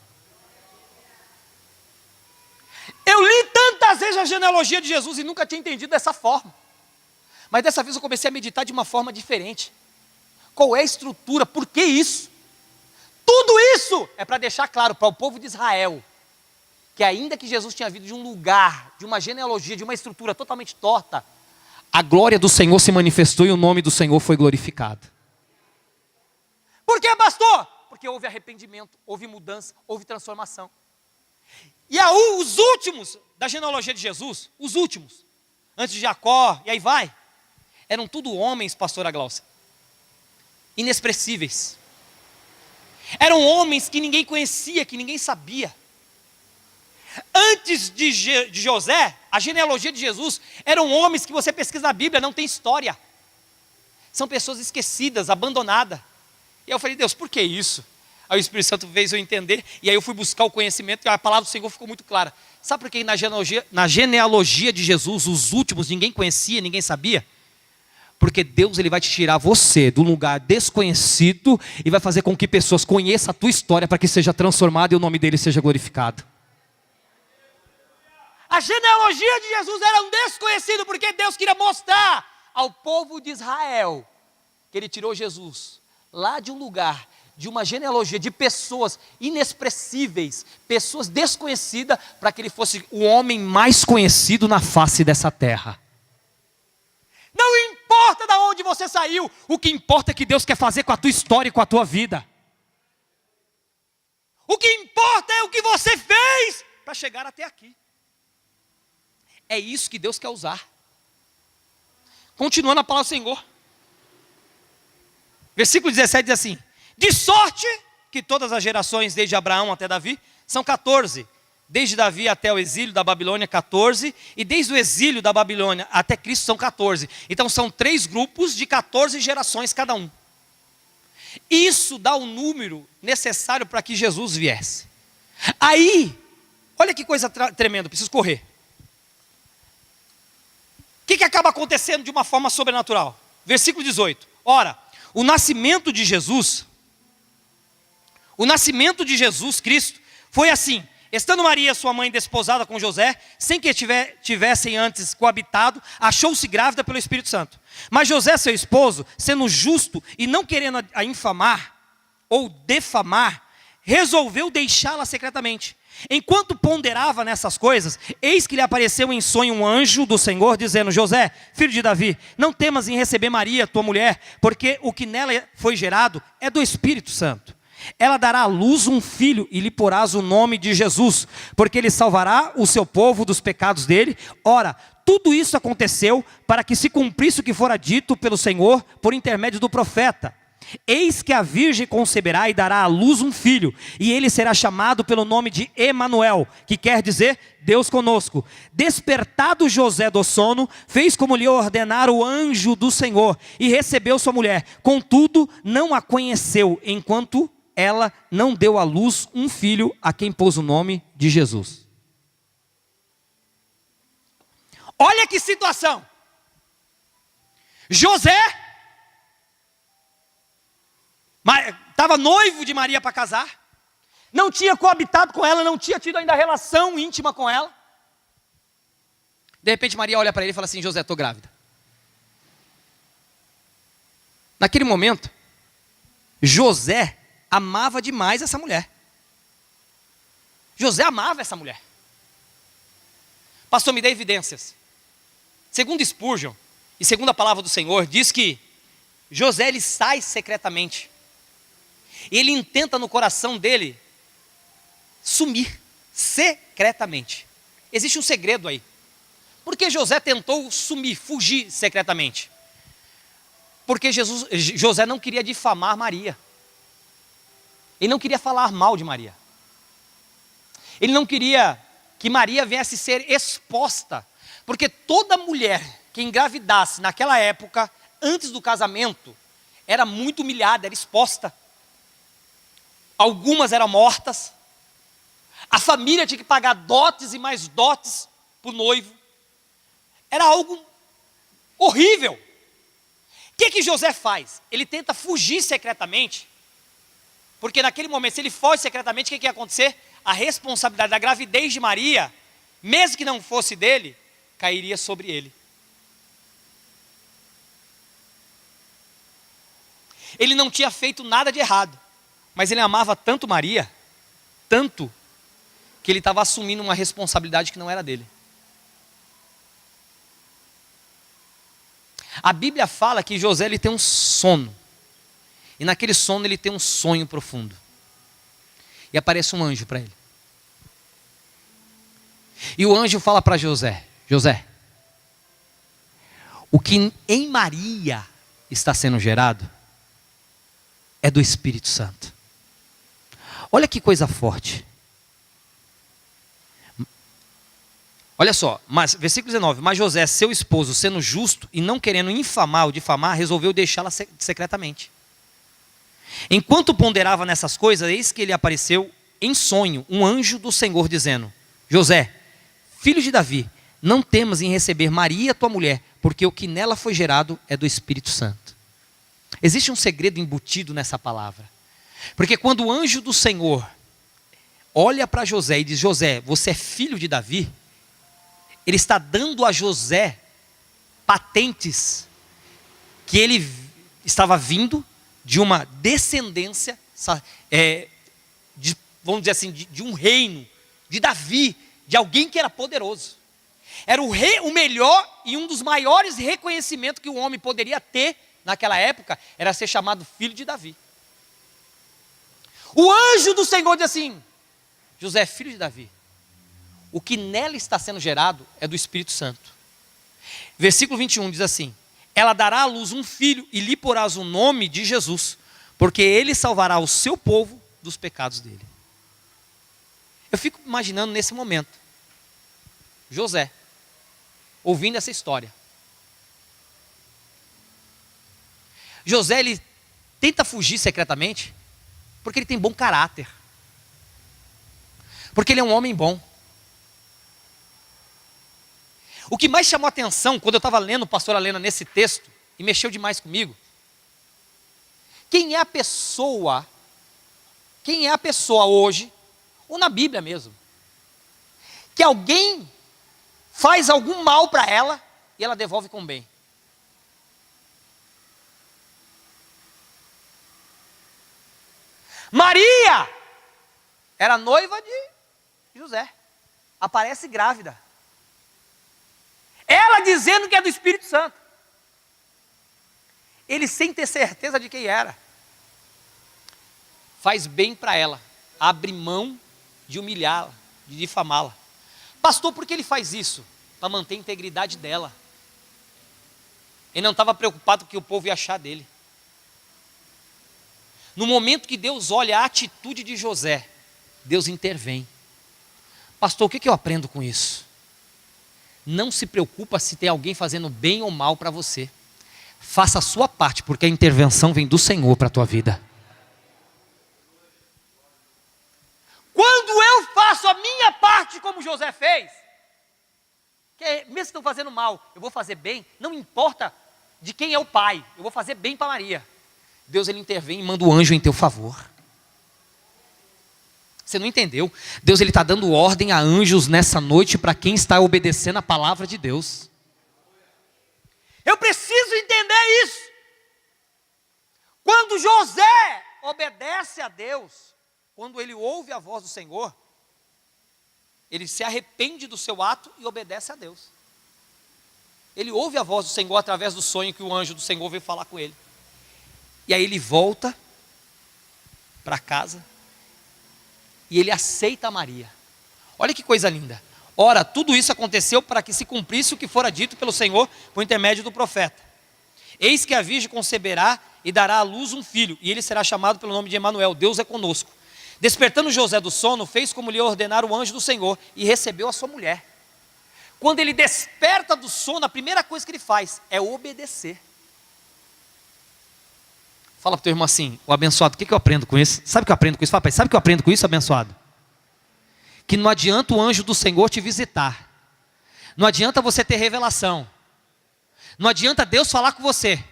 Eu li tantas vezes a genealogia de Jesus e nunca tinha entendido dessa forma. Mas dessa vez eu comecei a meditar de uma forma diferente. Qual é a estrutura? Por que isso? Tudo isso é para deixar claro para o povo de Israel que ainda que Jesus tinha vindo de um lugar, de uma genealogia, de uma estrutura totalmente torta, a glória do Senhor se manifestou e o nome do Senhor foi glorificado. Por que, pastor? Porque houve arrependimento, houve mudança, houve transformação. E os últimos da genealogia de Jesus, os últimos, antes de Jacó, e aí vai, eram tudo homens, pastora Glaucia, inexpressíveis. Eram homens que ninguém conhecia, que ninguém sabia. Antes de José, a genealogia de Jesus, eram homens que você pesquisa na Bíblia, não tem história. São pessoas esquecidas, abandonadas. E eu falei, Deus, por que isso? Aí o Espírito Santo fez eu entender, e aí eu fui buscar o conhecimento, e a palavra do Senhor ficou muito clara. Sabe por que na genealogia de Jesus, os últimos, ninguém conhecia, ninguém sabia? Porque Deus ele vai te tirar você de um lugar desconhecido, e vai fazer com que pessoas conheçam a tua história, para que seja transformada e o nome dele seja glorificado. A genealogia de Jesus era um desconhecido, porque Deus queria mostrar ao povo de Israel, que ele tirou Jesus, lá de um lugar, de uma genealogia de pessoas inexpressíveis, pessoas desconhecidas, para que ele fosse o homem mais conhecido na face dessa terra. Não importa de onde você saiu, o que importa é que Deus quer fazer com a tua história e com a tua vida. O que importa é o que você fez para chegar até aqui. É isso que Deus quer usar. Continuando a palavra do Senhor. Versículo 17 diz assim: de sorte que todas as gerações, desde Abraão até Davi, são 14. Desde Davi até o exílio da Babilônia, 14. E desde o exílio da Babilônia até Cristo são 14. Então são 3 grupos de 14 gerações cada um. Isso dá o número necessário para que Jesus viesse. Aí, olha que coisa tremenda, preciso correr. O que acaba acontecendo de uma forma sobrenatural? Versículo 18. Ora, o nascimento de Jesus Cristo foi assim: estando Maria, sua mãe, desposada com José, sem que tivessem antes coabitado, achou-se grávida pelo Espírito Santo. Mas José, seu esposo, sendo justo e não querendo a infamar ou defamar, resolveu deixá-la secretamente. Enquanto ponderava nessas coisas, eis que lhe apareceu em sonho um anjo do Senhor, dizendo: José, filho de Davi, não temas em receber Maria, tua mulher, porque o que nela foi gerado é do Espírito Santo. Ela dará à luz um filho, e lhe porás o nome de Jesus, porque ele salvará o seu povo dos pecados dele. Ora, tudo isso aconteceu para que se cumprisse o que fora dito pelo Senhor por intermédio do profeta: eis que a virgem conceberá e dará à luz um filho, e ele será chamado pelo nome de Emanuel, que quer dizer Deus conosco. Despertado José do sono, fez como lhe ordenara o anjo do Senhor, e recebeu sua mulher. Contudo, não a conheceu, enquanto ela não deu à luz um filho, a quem pôs o nome de Jesus. Olha que situação. José estava noivo de Maria para casar, não tinha coabitado com ela, não tinha tido ainda relação íntima com ela. De repente Maria olha para ele e fala assim: José, estou grávida. Naquele momento, José amava demais essa mulher. José amava essa mulher. Pastor, me dê evidências. Segundo Spurgeon, e segundo a palavra do Senhor, diz que José ele sai secretamente. Ele intenta no coração dele sumir secretamente. Existe um segredo aí. Por que José tentou sumir, fugir secretamente? Porque José não queria difamar Maria. Ele não queria falar mal de Maria. Ele não queria que Maria viesse ser exposta. Porque toda mulher que engravidasse naquela época, antes do casamento, era muito humilhada, era exposta. Algumas eram mortas. A família tinha que pagar dotes e mais dotes para o noivo. Era algo horrível. O que José faz? Ele tenta fugir secretamente. Porque naquele momento, se ele foge secretamente, o que ia acontecer? A responsabilidade da gravidez de Maria, mesmo que não fosse dele, cairia sobre ele. Ele não tinha feito nada de errado, mas ele amava tanto Maria, tanto, que ele estava assumindo uma responsabilidade que não era dele. A Bíblia fala que José ele tem um sono, e naquele sono ele tem um sonho profundo, e aparece um anjo para ele, e o anjo fala para José: José, o que em Maria está sendo gerado é do Espírito Santo. Olha que coisa forte. Olha só, versículo 19. Mas José, seu esposo, sendo justo e não querendo infamar ou difamar, resolveu deixá-la secretamente. Enquanto ponderava nessas coisas, eis que lhe apareceu em sonho um anjo do Senhor, dizendo: José, filho de Davi, não temas em receber Maria, tua mulher, porque o que nela foi gerado é do Espírito Santo. Existe um segredo embutido nessa palavra. Porque quando o anjo do Senhor olha para José e diz: José, você é filho de Davi, ele está dando a José patentes que ele estava vindo de uma descendência, vamos dizer assim, de um reino, de Davi, de alguém que era poderoso. Era o rei, o melhor e um dos maiores reconhecimentos que o homem poderia ter naquela época, era ser chamado filho de Davi. O anjo do Senhor diz assim: José, filho de Davi, o que nela está sendo gerado é do Espírito Santo. Versículo 21 diz assim: ela dará à luz um filho e lhe porás o nome de Jesus, porque ele salvará o seu povo dos pecados dele. Eu fico imaginando nesse momento, José, ouvindo essa história. José, ele tenta fugir secretamente, porque ele tem bom caráter. Porque ele é um homem bom. O que mais chamou a atenção, quando eu estava lendo o pastor Alena nesse texto, e mexeu demais comigo, quem é a pessoa hoje, ou na Bíblia mesmo, que alguém faz algum mal para ela, e ela devolve com bem? Maria era noiva de José, aparece grávida. Ela dizendo que é do Espírito Santo. Ele, sem ter certeza de quem era, faz bem para ela, abre mão de humilhá-la, de difamá-la. Pastor, por que ele faz isso? Para manter a integridade dela. Ele não estava preocupado com o que o povo ia achar dele. No momento que Deus olha a atitude de José, Deus intervém. Pastor, o que eu aprendo com isso? Não se preocupa se tem alguém fazendo bem ou mal para você. Faça a sua parte, porque a intervenção vem do Senhor para a tua vida. Quando eu faço a minha parte como José fez, mesmo que estão fazendo mal, eu vou fazer bem, não importa de quem é o pai, eu vou fazer bem para Maria. Deus, ele intervém e manda o anjo em teu favor. Você não entendeu? Deus, ele está dando ordem a anjos nessa noite para quem está obedecendo a palavra de Deus. Eu preciso entender isso. Quando José obedece a Deus, quando ele ouve a voz do Senhor, ele se arrepende do seu ato e obedece a Deus. Ele ouve a voz do Senhor através do sonho que o anjo do Senhor veio falar com ele. E aí ele volta para casa e ele aceita a Maria. Olha que coisa linda. Ora, tudo isso aconteceu para que se cumprisse o que fora dito pelo Senhor por intermédio do profeta. Eis que a virgem conceberá e dará à luz um filho, e ele será chamado pelo nome de Emanuel, Deus é conosco. Despertando José do sono, fez como lhe ordenara o anjo do Senhor e recebeu a sua mulher. Quando ele desperta do sono, a primeira coisa que ele faz é obedecer. Fala para o teu irmão assim: o abençoado, o que eu aprendo com isso? Sabe o que eu aprendo com isso? Fala, pai, sabe o que eu aprendo com isso, abençoado? Que não adianta o anjo do Senhor te visitar. Não adianta você ter revelação. Não adianta Deus falar com você,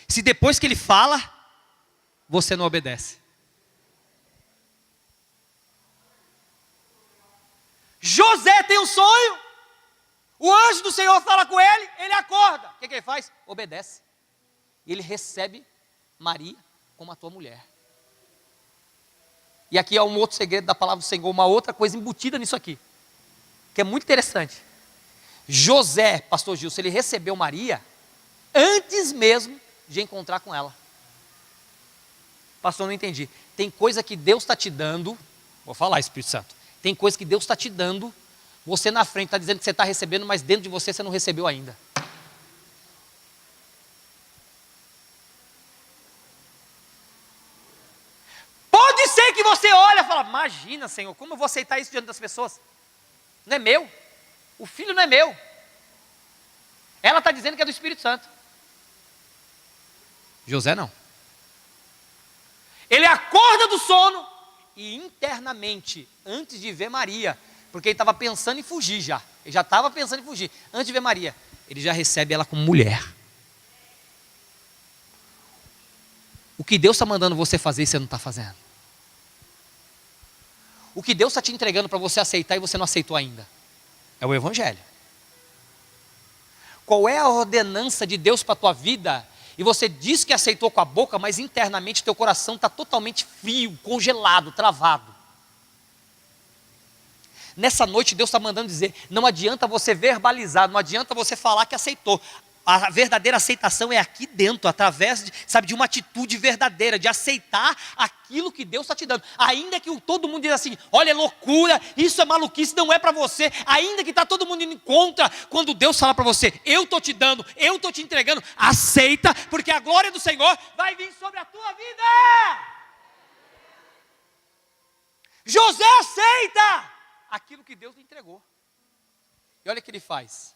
se depois que ele fala, você não obedece. José tem um sonho, o anjo do Senhor fala com ele, ele acorda. O que ele faz? Obedece. E ele recebe Maria como a tua mulher. E aqui há um outro segredo da palavra do Senhor, uma outra coisa embutida nisso aqui, que é muito interessante. José, pastor Gilson, ele recebeu Maria antes mesmo de encontrar com ela. Pastor, não entendi. Tem coisa que Deus está te dando, vou falar, Espírito Santo, tem coisa que Deus está te dando, você na frente está dizendo que você está recebendo, mas dentro de você não recebeu ainda. Pode ser que você olhe e fale: fala, imagina, Senhor, como eu vou aceitar isso diante das pessoas? Não é meu. O filho não é meu. Ela está dizendo que é do Espírito Santo. José não. Ele acorda do sono e internamente, antes de ver Maria, porque ele estava pensando em fugir já. Ele já estava pensando em fugir. Antes de ver Maria, ele já recebe ela como mulher. O que Deus está mandando você fazer e você não está fazendo? O que Deus está te entregando para você aceitar e você não aceitou ainda? É o Evangelho. Qual é a ordenança de Deus para a tua vida? E você diz que aceitou com a boca, mas internamente teu coração está totalmente frio, congelado, travado. Nessa noite Deus está mandando dizer, não adianta você verbalizar, não adianta você falar que aceitou. A verdadeira aceitação é aqui dentro, através de uma atitude verdadeira, de aceitar aquilo que Deus está te dando. Ainda que todo mundo diz assim, olha, é loucura, isso é maluquice, não é para você. Ainda que está todo mundo indo contra, quando Deus fala para você, eu estou te dando, eu estou te entregando, aceita, porque a glória do Senhor vai vir sobre a tua vida. José aceita aquilo que Deus lhe entregou. E olha o que ele faz.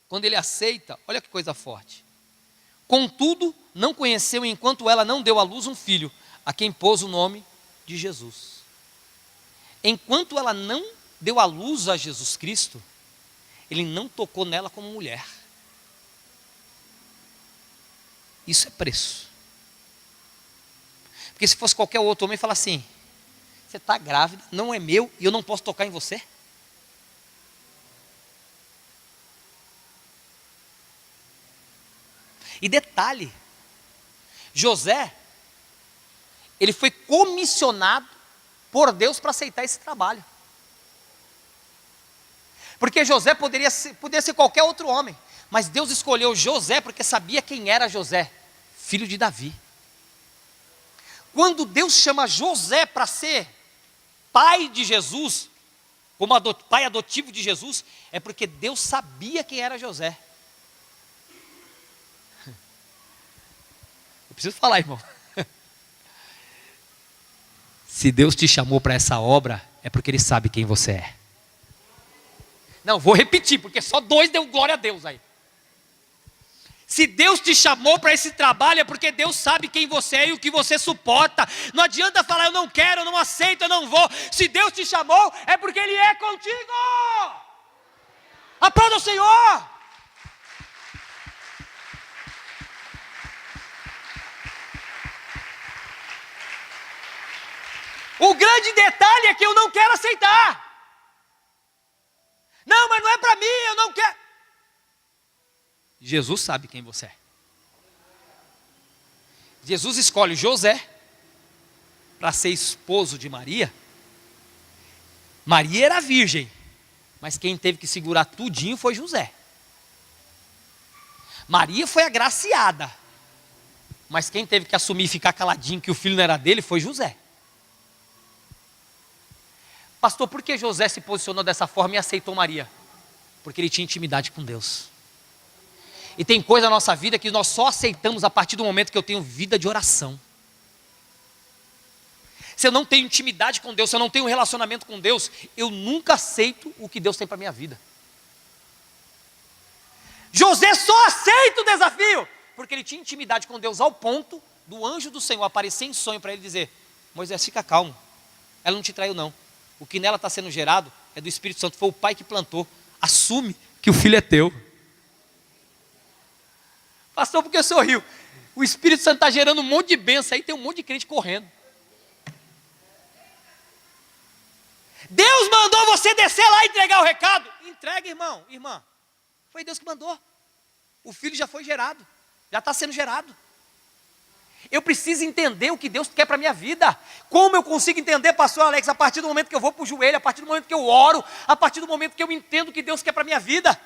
Quando ele aceita, olha que coisa forte. Contudo, não conheceu enquanto ela não deu à luz um filho, a quem pôs o nome de Jesus. Enquanto ela não deu à luz a Jesus Cristo, ele não tocou nela como mulher. Isso é preço. Porque se fosse qualquer outro homem, fala assim, você está grávida, não é meu e eu não posso tocar em você? E detalhe, José, ele foi comissionado por Deus para aceitar esse trabalho. Porque José poderia ser qualquer outro homem, mas Deus escolheu José porque sabia quem era José, filho de Davi. Quando Deus chama José para ser pai de Jesus, como pai adotivo de Jesus, é porque Deus sabia quem era José. Preciso falar, irmão. Se Deus te chamou para essa obra, é porque Ele sabe quem você é. Não, vou repetir, porque só 2 deu glória a Deus aí. Se Deus te chamou para esse trabalho, é porque Deus sabe quem você é e o que você suporta. Não adianta falar, eu não quero, eu não aceito, eu não vou. Se Deus te chamou, é porque Ele é contigo. Aplauda o Senhor. O grande detalhe é que eu não quero aceitar. Não, mas não é para mim, eu não quero. Jesus sabe quem você é. Jesus escolhe José para ser esposo de Maria. Maria era virgem, mas quem teve que segurar tudinho foi José. Maria foi agraciada, mas quem teve que assumir e ficar caladinho que o filho não era dele foi José. Pastor, por que José se posicionou dessa forma e aceitou Maria? Porque ele tinha intimidade com Deus. E tem coisa na nossa vida que nós só aceitamos a partir do momento que eu tenho vida de oração. Se eu não tenho intimidade com Deus, se eu não tenho um relacionamento com Deus, eu nunca aceito o que Deus tem para a minha vida. José só aceita o desafio porque ele tinha intimidade com Deus ao ponto do anjo do Senhor aparecer em sonho para ele dizer, Moisés, fica calmo, ela não te traiu não. O que nela está sendo gerado é do Espírito Santo, foi o pai que plantou. Assume que o filho é teu. Pastor, por que sorriu? O Espírito Santo está gerando um monte de bênção, aí tem um monte de crente correndo. Deus mandou você descer lá e entregar o recado. Entrega, irmão, irmã. Foi Deus que mandou. O filho já foi gerado, já está sendo gerado. Eu preciso entender o que Deus quer para a minha vida. Como eu consigo entender, pastor Alex? A partir do momento que eu vou para o joelho, a partir do momento que eu oro, a partir do momento que eu entendo o que Deus quer para a minha vida.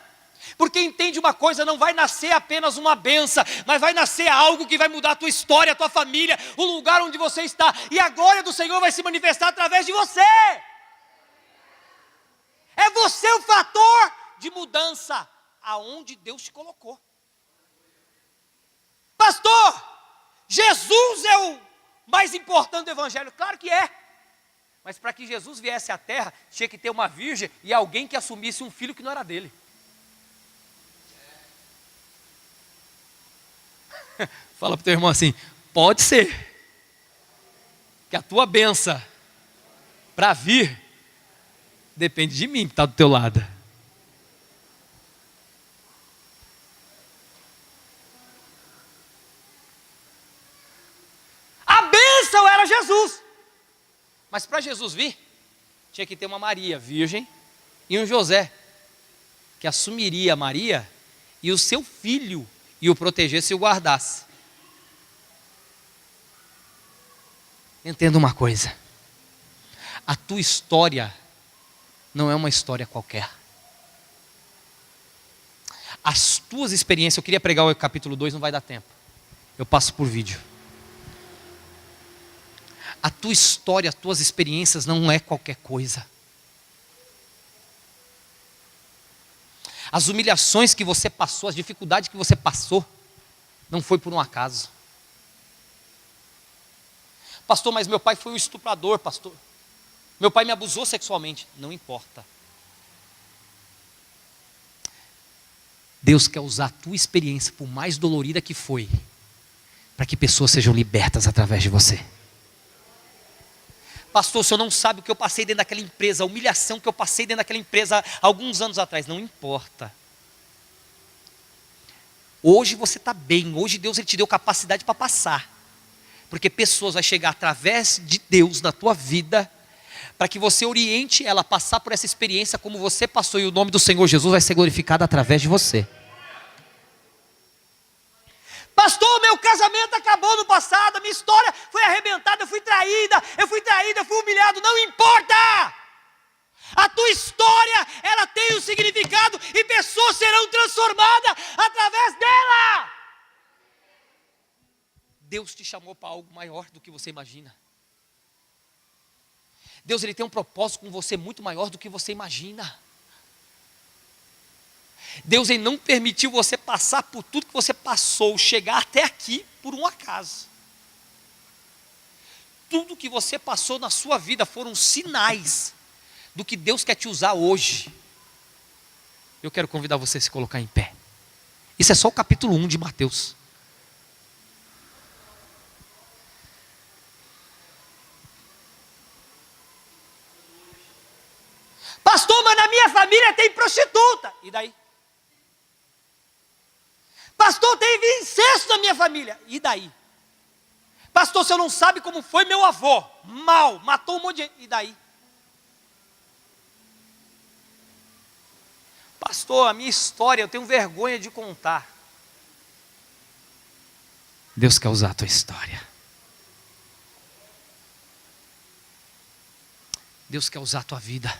Porque entende uma coisa, não vai nascer apenas uma benção, mas vai nascer algo que vai mudar a tua história, a tua família, o lugar onde você está. E a glória do Senhor vai se manifestar através de você. É você o fator de mudança aonde Deus te colocou. Pastor, Jesus é o mais importante do Evangelho. Claro que é. Mas para que Jesus viesse à terra, tinha que ter uma virgem e alguém que assumisse um filho que não era dele. Fala para o teu irmão assim, pode ser que a tua bênção para vir depende de mim que está do teu lado. A bênção era Jesus. Mas para Jesus vir, tinha que ter uma Maria virgem e um José, que assumiria Maria e o seu filho e o protegesse e o guardasse. Entenda uma coisa, a tua história não é uma história qualquer. As tuas experiências, eu queria pregar o capítulo 2, não vai dar tempo, eu passo por vídeo. A tua história, as tuas experiências não é qualquer coisa. As humilhações que você passou, as dificuldades que você passou, não foi por um acaso. Pastor, mas meu pai foi um estuprador, pastor. Meu pai me abusou sexualmente. Não importa. Deus quer usar a tua experiência, por mais dolorida que foi, para que pessoas sejam libertas através de você. Pastor, o senhor não sabe o que eu passei dentro daquela empresa, a humilhação que eu passei dentro daquela empresa há alguns anos atrás. Não importa. Hoje você está bem, hoje Deus ele te deu capacidade para passar. Porque pessoas vão chegar através de Deus na tua vida, para que você oriente ela a passar por essa experiência como você passou, e o nome do Senhor Jesus vai ser glorificado através de você. Pastor, meu casamento acabou no passado, a minha história foi arrebentada, eu fui traída, eu fui humilhado, não importa! A tua história, ela tem um significado e pessoas serão transformadas através dela. Deus te chamou para algo maior do que você imagina. Deus ele tem um propósito com você muito maior do que você imagina. Deus ele não permitiu você passar por tudo que você passou, chegar até aqui por um acaso. Tudo que você passou na sua vida foram sinais do que Deus quer te usar hoje. Eu quero convidar você a se colocar em pé. Isso é só o capítulo 1 de Mateus. Pastor, mas na minha família tem prostituta. E daí? Pastor, teve incesto na minha família. E daí? Pastor, você não sabe como foi meu avô. Mal, matou um monte de gente. E daí? Pastor, a minha história eu tenho vergonha de contar. Deus quer usar a tua história. Deus quer usar a tua vida.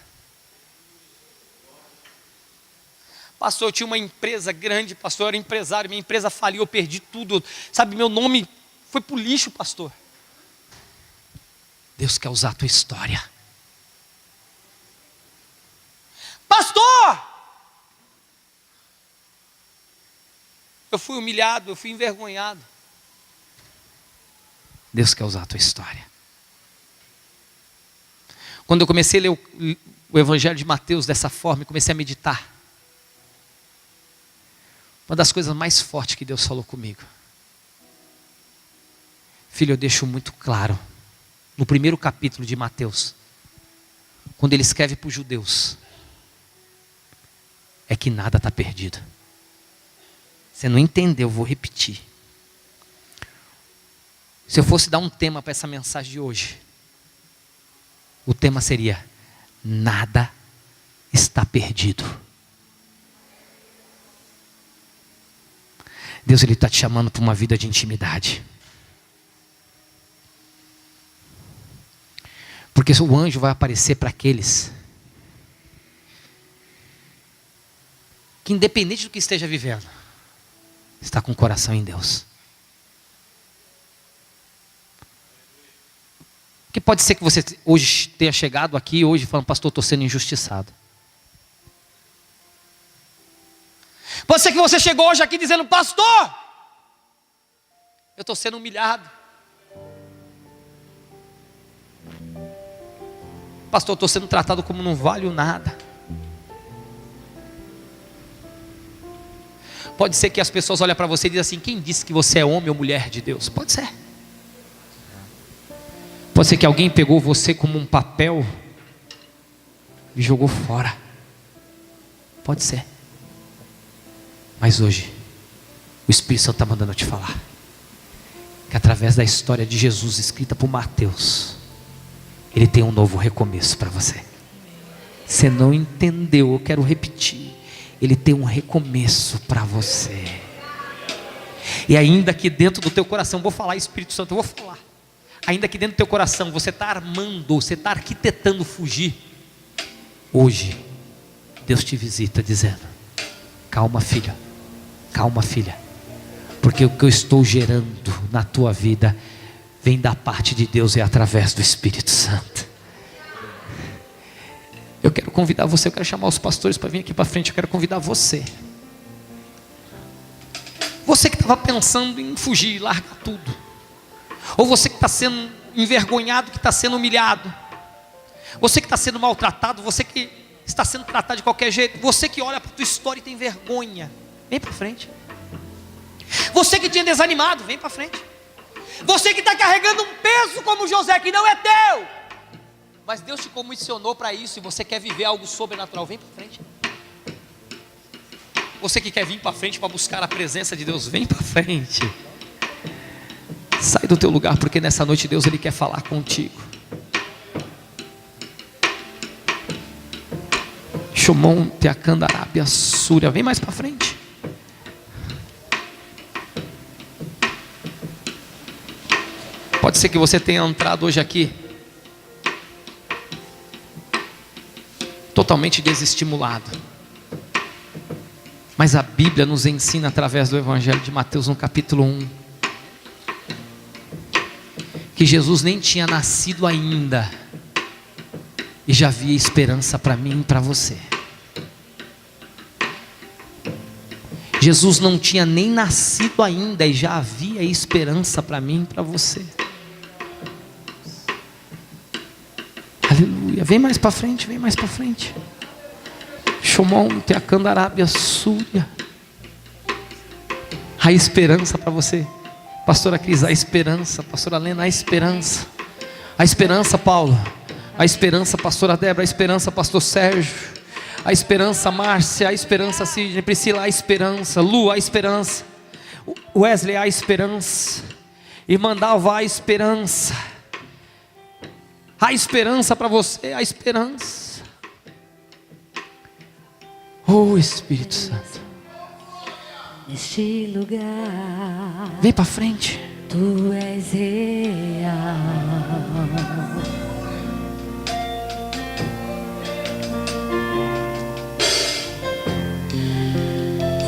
Pastor, eu tinha uma empresa grande, pastor, eu era empresário, minha empresa faliu, eu perdi tudo. Sabe, meu nome foi pro lixo, pastor. Deus quer usar a tua história. Pastor! Eu fui humilhado, eu fui envergonhado. Deus quer usar a tua história. Quando eu comecei a ler o Evangelho de Mateus dessa forma, e comecei a meditar, uma das coisas mais fortes que Deus falou comigo: filho, eu deixo muito claro, no primeiro capítulo de Mateus, quando ele escreve para os judeus, é que nada está perdido. Você não entendeu, eu vou repetir. Se eu fosse dar um tema para essa mensagem de hoje, o tema seria: nada está perdido. Deus ele está te chamando para uma vida de intimidade. Porque o anjo vai aparecer para aqueles que, independente do que esteja vivendo, está com o coração em Deus. Que pode ser que você hoje tenha chegado aqui hoje falando: pastor, estou sendo injustiçado. Pode ser que você chegou hoje aqui dizendo: pastor, eu estou sendo humilhado. pastor, eu estou sendo tratado como não valho nada. Pode ser que as pessoas olhem para você e dizem assim: quem disse que você é homem ou mulher de Deus? Pode ser. Pode ser que alguém pegou você como um papel e jogou fora. Pode ser. Mas hoje o Espírito Santo está mandando eu te falar que através da história de Jesus escrita por Mateus, ele tem um novo recomeço para você. Você não entendeu, eu quero repetir. Ele tem um recomeço para você. E ainda que dentro do teu coração, vou falar, Espírito Santo, eu vou falar. Ainda que dentro do teu coração você está armando, você está arquitetando fugir, hoje Deus te visita dizendo: calma, filho, calma, filha, porque o que eu estou gerando na tua vida vem da parte de Deus e é através do Espírito Santo. Eu quero convidar você, eu quero chamar os pastores para vir aqui para frente. Eu quero convidar você que estava pensando em fugir, largar tudo, ou você que está sendo envergonhado, que está sendo humilhado, você que está sendo maltratado, você que está sendo tratado de qualquer jeito, você que olha para a tua história e tem vergonha, vem para frente. Você que tinha desanimado, vem para frente. Você que está carregando um peso como José, que não é teu, mas Deus te comissionou para isso, e você quer viver algo sobrenatural, vem para frente. Você que quer vir para frente para buscar a presença de Deus, vem para frente. Sai do teu lugar, porque nessa noite Deus, Ele quer falar contigo. Shomon Teacandarábia Súria, vem mais para frente. Pode ser que você tenha entrado hoje aqui totalmente desestimulado, mas a Bíblia nos ensina através do Evangelho de Mateus, no capítulo 1, que Jesus nem tinha nascido ainda e já havia esperança para mim e para você. Jesus não tinha nem nascido ainda e já havia esperança para mim e para você. Aleluia. Vem mais para frente, vem mais para frente. Shomon Teacandarábia Súria. A esperança para você, pastora Cris, a esperança, pastora Lena, a esperança. A esperança, Paulo. A esperança, pastora Débora, a esperança, pastor Sérgio. A esperança, Márcia, a esperança, Sidney, Priscila, a esperança. Lu, a esperança. Wesley, a esperança. Irmã Dalva, a esperança. A esperança para você, a esperança. Oh, Espírito Santo, neste lugar, vem para frente. Tu és real.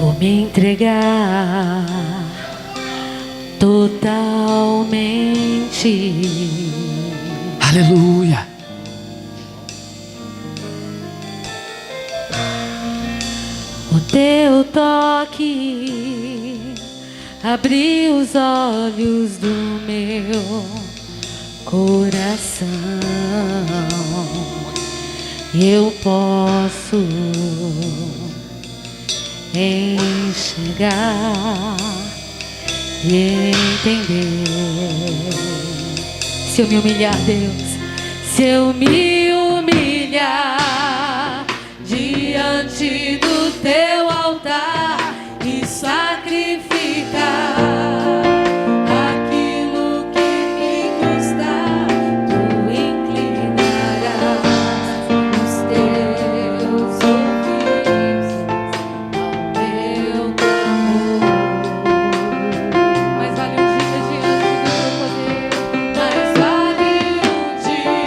Vou me entregar totalmente. Aleluia. O teu toque abriu os olhos do meu coração. Eu posso enxergar e entender. Se eu me humilhar, Deus, se eu me humilhar diante do teu altar e sacrificar aquilo que me custar, tu inclinarás os teus ouvidos ao meu clamor. Mas vale um dia diante do teu poder, mas vale um dia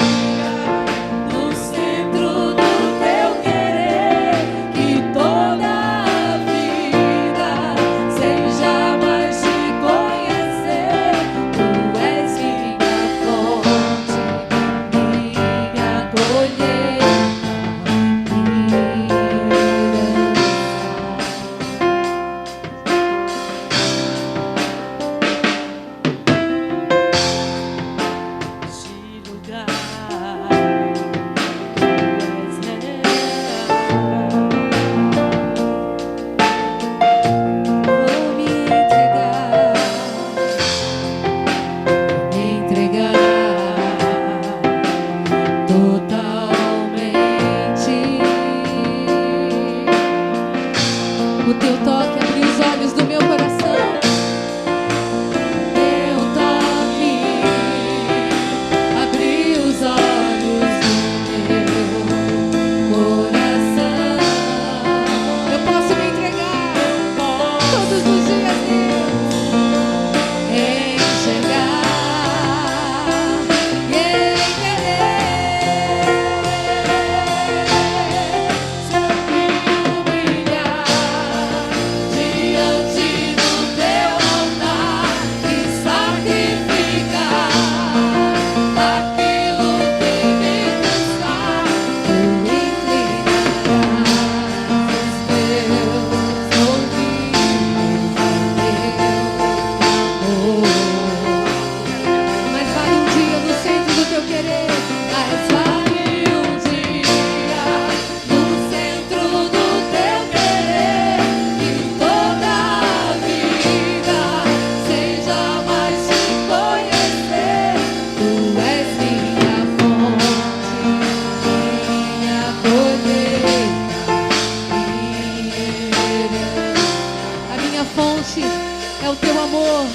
fonte é o teu amor.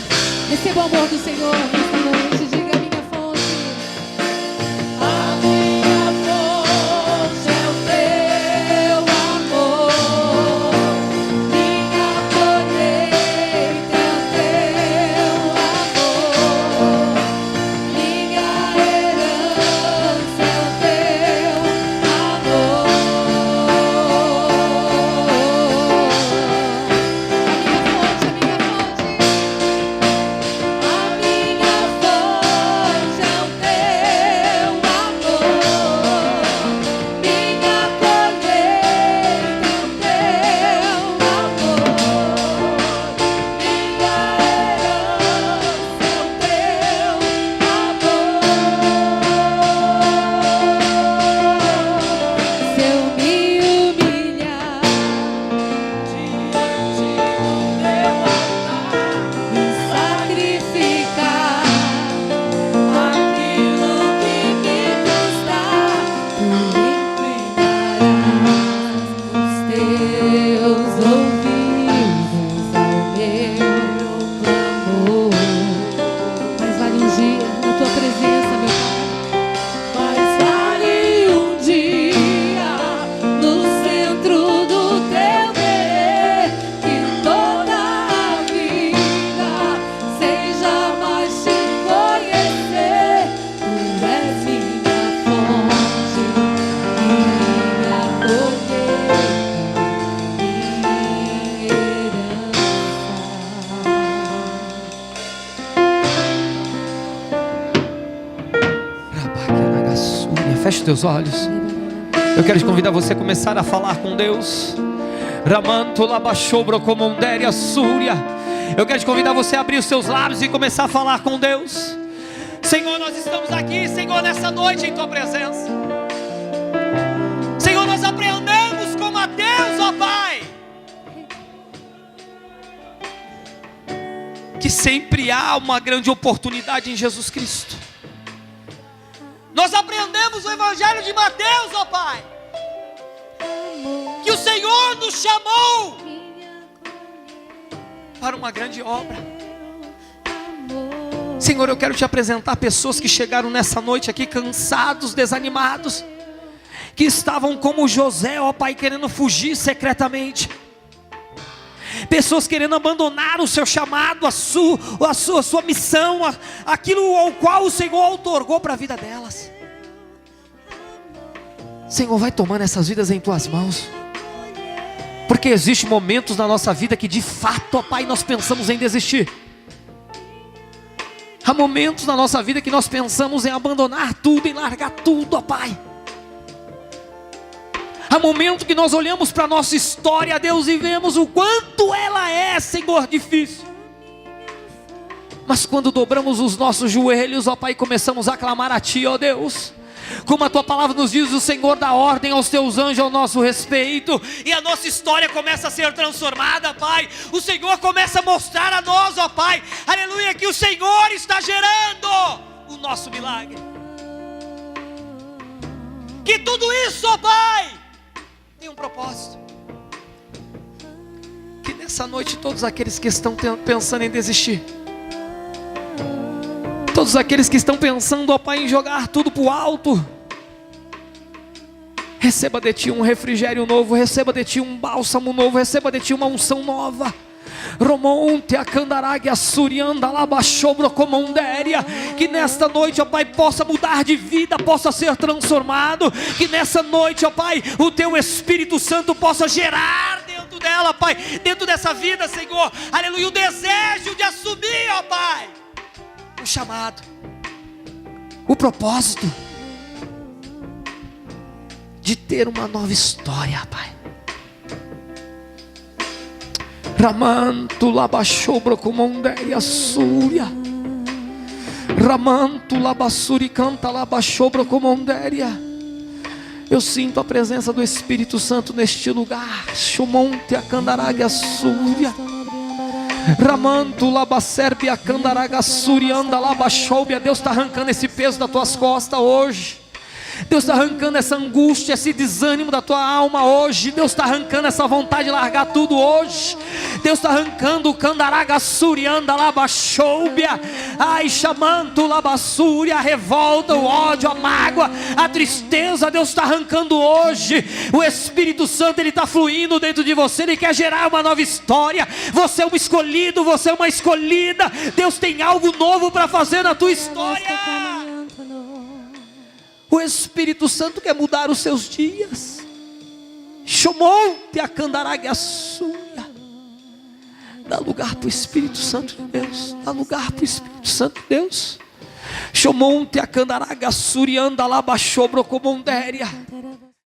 Receba o amor do Senhor nesta noite. Diga: minha fonte. A minha fonte é o teu amor. Minha colheita é o teu amor. Minha herança é o teu amor. Feche os teus olhos. Eu quero te convidar você a começar a falar com Deus. Ramanto labachobro comondéria súria. Eu quero te convidar você a abrir os seus lábios e começar a falar com Deus. Senhor, nós estamos aqui, Senhor, nessa noite em Tua presença. Senhor, nós aprendemos como a Deus, ó Pai, que sempre há uma grande oportunidade em Jesus Cristo. nós aprendemos o Evangelho de Mateus, ó Pai, que o Senhor nos chamou para uma grande obra. Senhor, eu quero te apresentar pessoas que chegaram nessa noite aqui cansados, desanimados, que estavam como José, ó Pai, querendo fugir secretamente. Pessoas querendo abandonar o seu chamado, a sua missão, aquilo ao qual o Senhor outorgou para a vida delas. Senhor, vai tomando essas vidas em Tuas mãos, porque existem momentos na nossa vida que de fato, ó Pai, nós pensamos em desistir. Há momentos na nossa vida que nós pensamos em abandonar tudo, em largar tudo, ó Pai. Há momentos que nós olhamos para a nossa história, Deus, e vemos o quanto ela é, Senhor, difícil. Mas quando dobramos os nossos joelhos, ó Pai, e começamos a clamar a Ti, ó Deus, como a Tua palavra nos diz, o Senhor dá ordem aos Teus anjos ao nosso respeito, e a nossa história começa a ser transformada, Pai. O Senhor começa a mostrar a nós, ó Pai, aleluia, que o Senhor está gerando o nosso milagre. Que tudo isso, ó Pai, tem um propósito. que nessa noite todos aqueles que estão pensando em desistir, todos aqueles que estão pensando, ó Pai, em jogar tudo para o alto, receba de Ti um refrigério novo, receba de Ti um bálsamo novo, receba de Ti uma unção nova. Romonte a Candaráguia Surianda Labachobro Comondéria. Que nesta noite, ó Pai, possa mudar de vida, possa ser transformado. Que nessa noite, ó Pai, o Teu Espírito Santo possa gerar dentro dela, Pai, dentro dessa vida, Senhor, aleluia, o desejo de assumir, ó Pai, o chamado, o propósito de ter uma nova história, Pai. Ramanto labachobro comondéia súria. Ramanto labassuri canta labachobro comondéria. Eu sinto a presença do Espírito Santo neste lugar. Chumonte a Candaráguia súria. Ramanto labacerbe a Candaraga surianda labachobia. Deus está arrancando esse peso das tuas costas hoje. Deus está arrancando essa angústia, esse desânimo da tua alma hoje. Deus está arrancando essa vontade de largar tudo hoje. Deus está arrancando o candaraga surianda labachoubia, ai chamanto labassúria, a revolta, o ódio, a mágoa, a tristeza. Deus está arrancando hoje. O Espírito Santo, ele está fluindo dentro de você. Ele quer gerar uma nova história. Você é um escolhido, você é uma escolhida. Deus tem algo novo para fazer na tua história. O Espírito Santo quer mudar os seus dias. Chomonte a candaraguaçúria. Dá lugar para o Espírito Santo de Deus. Dá lugar para o Espírito Santo de Deus. Chomonte a candaraguaçúria anda lá baixou brocomondéria.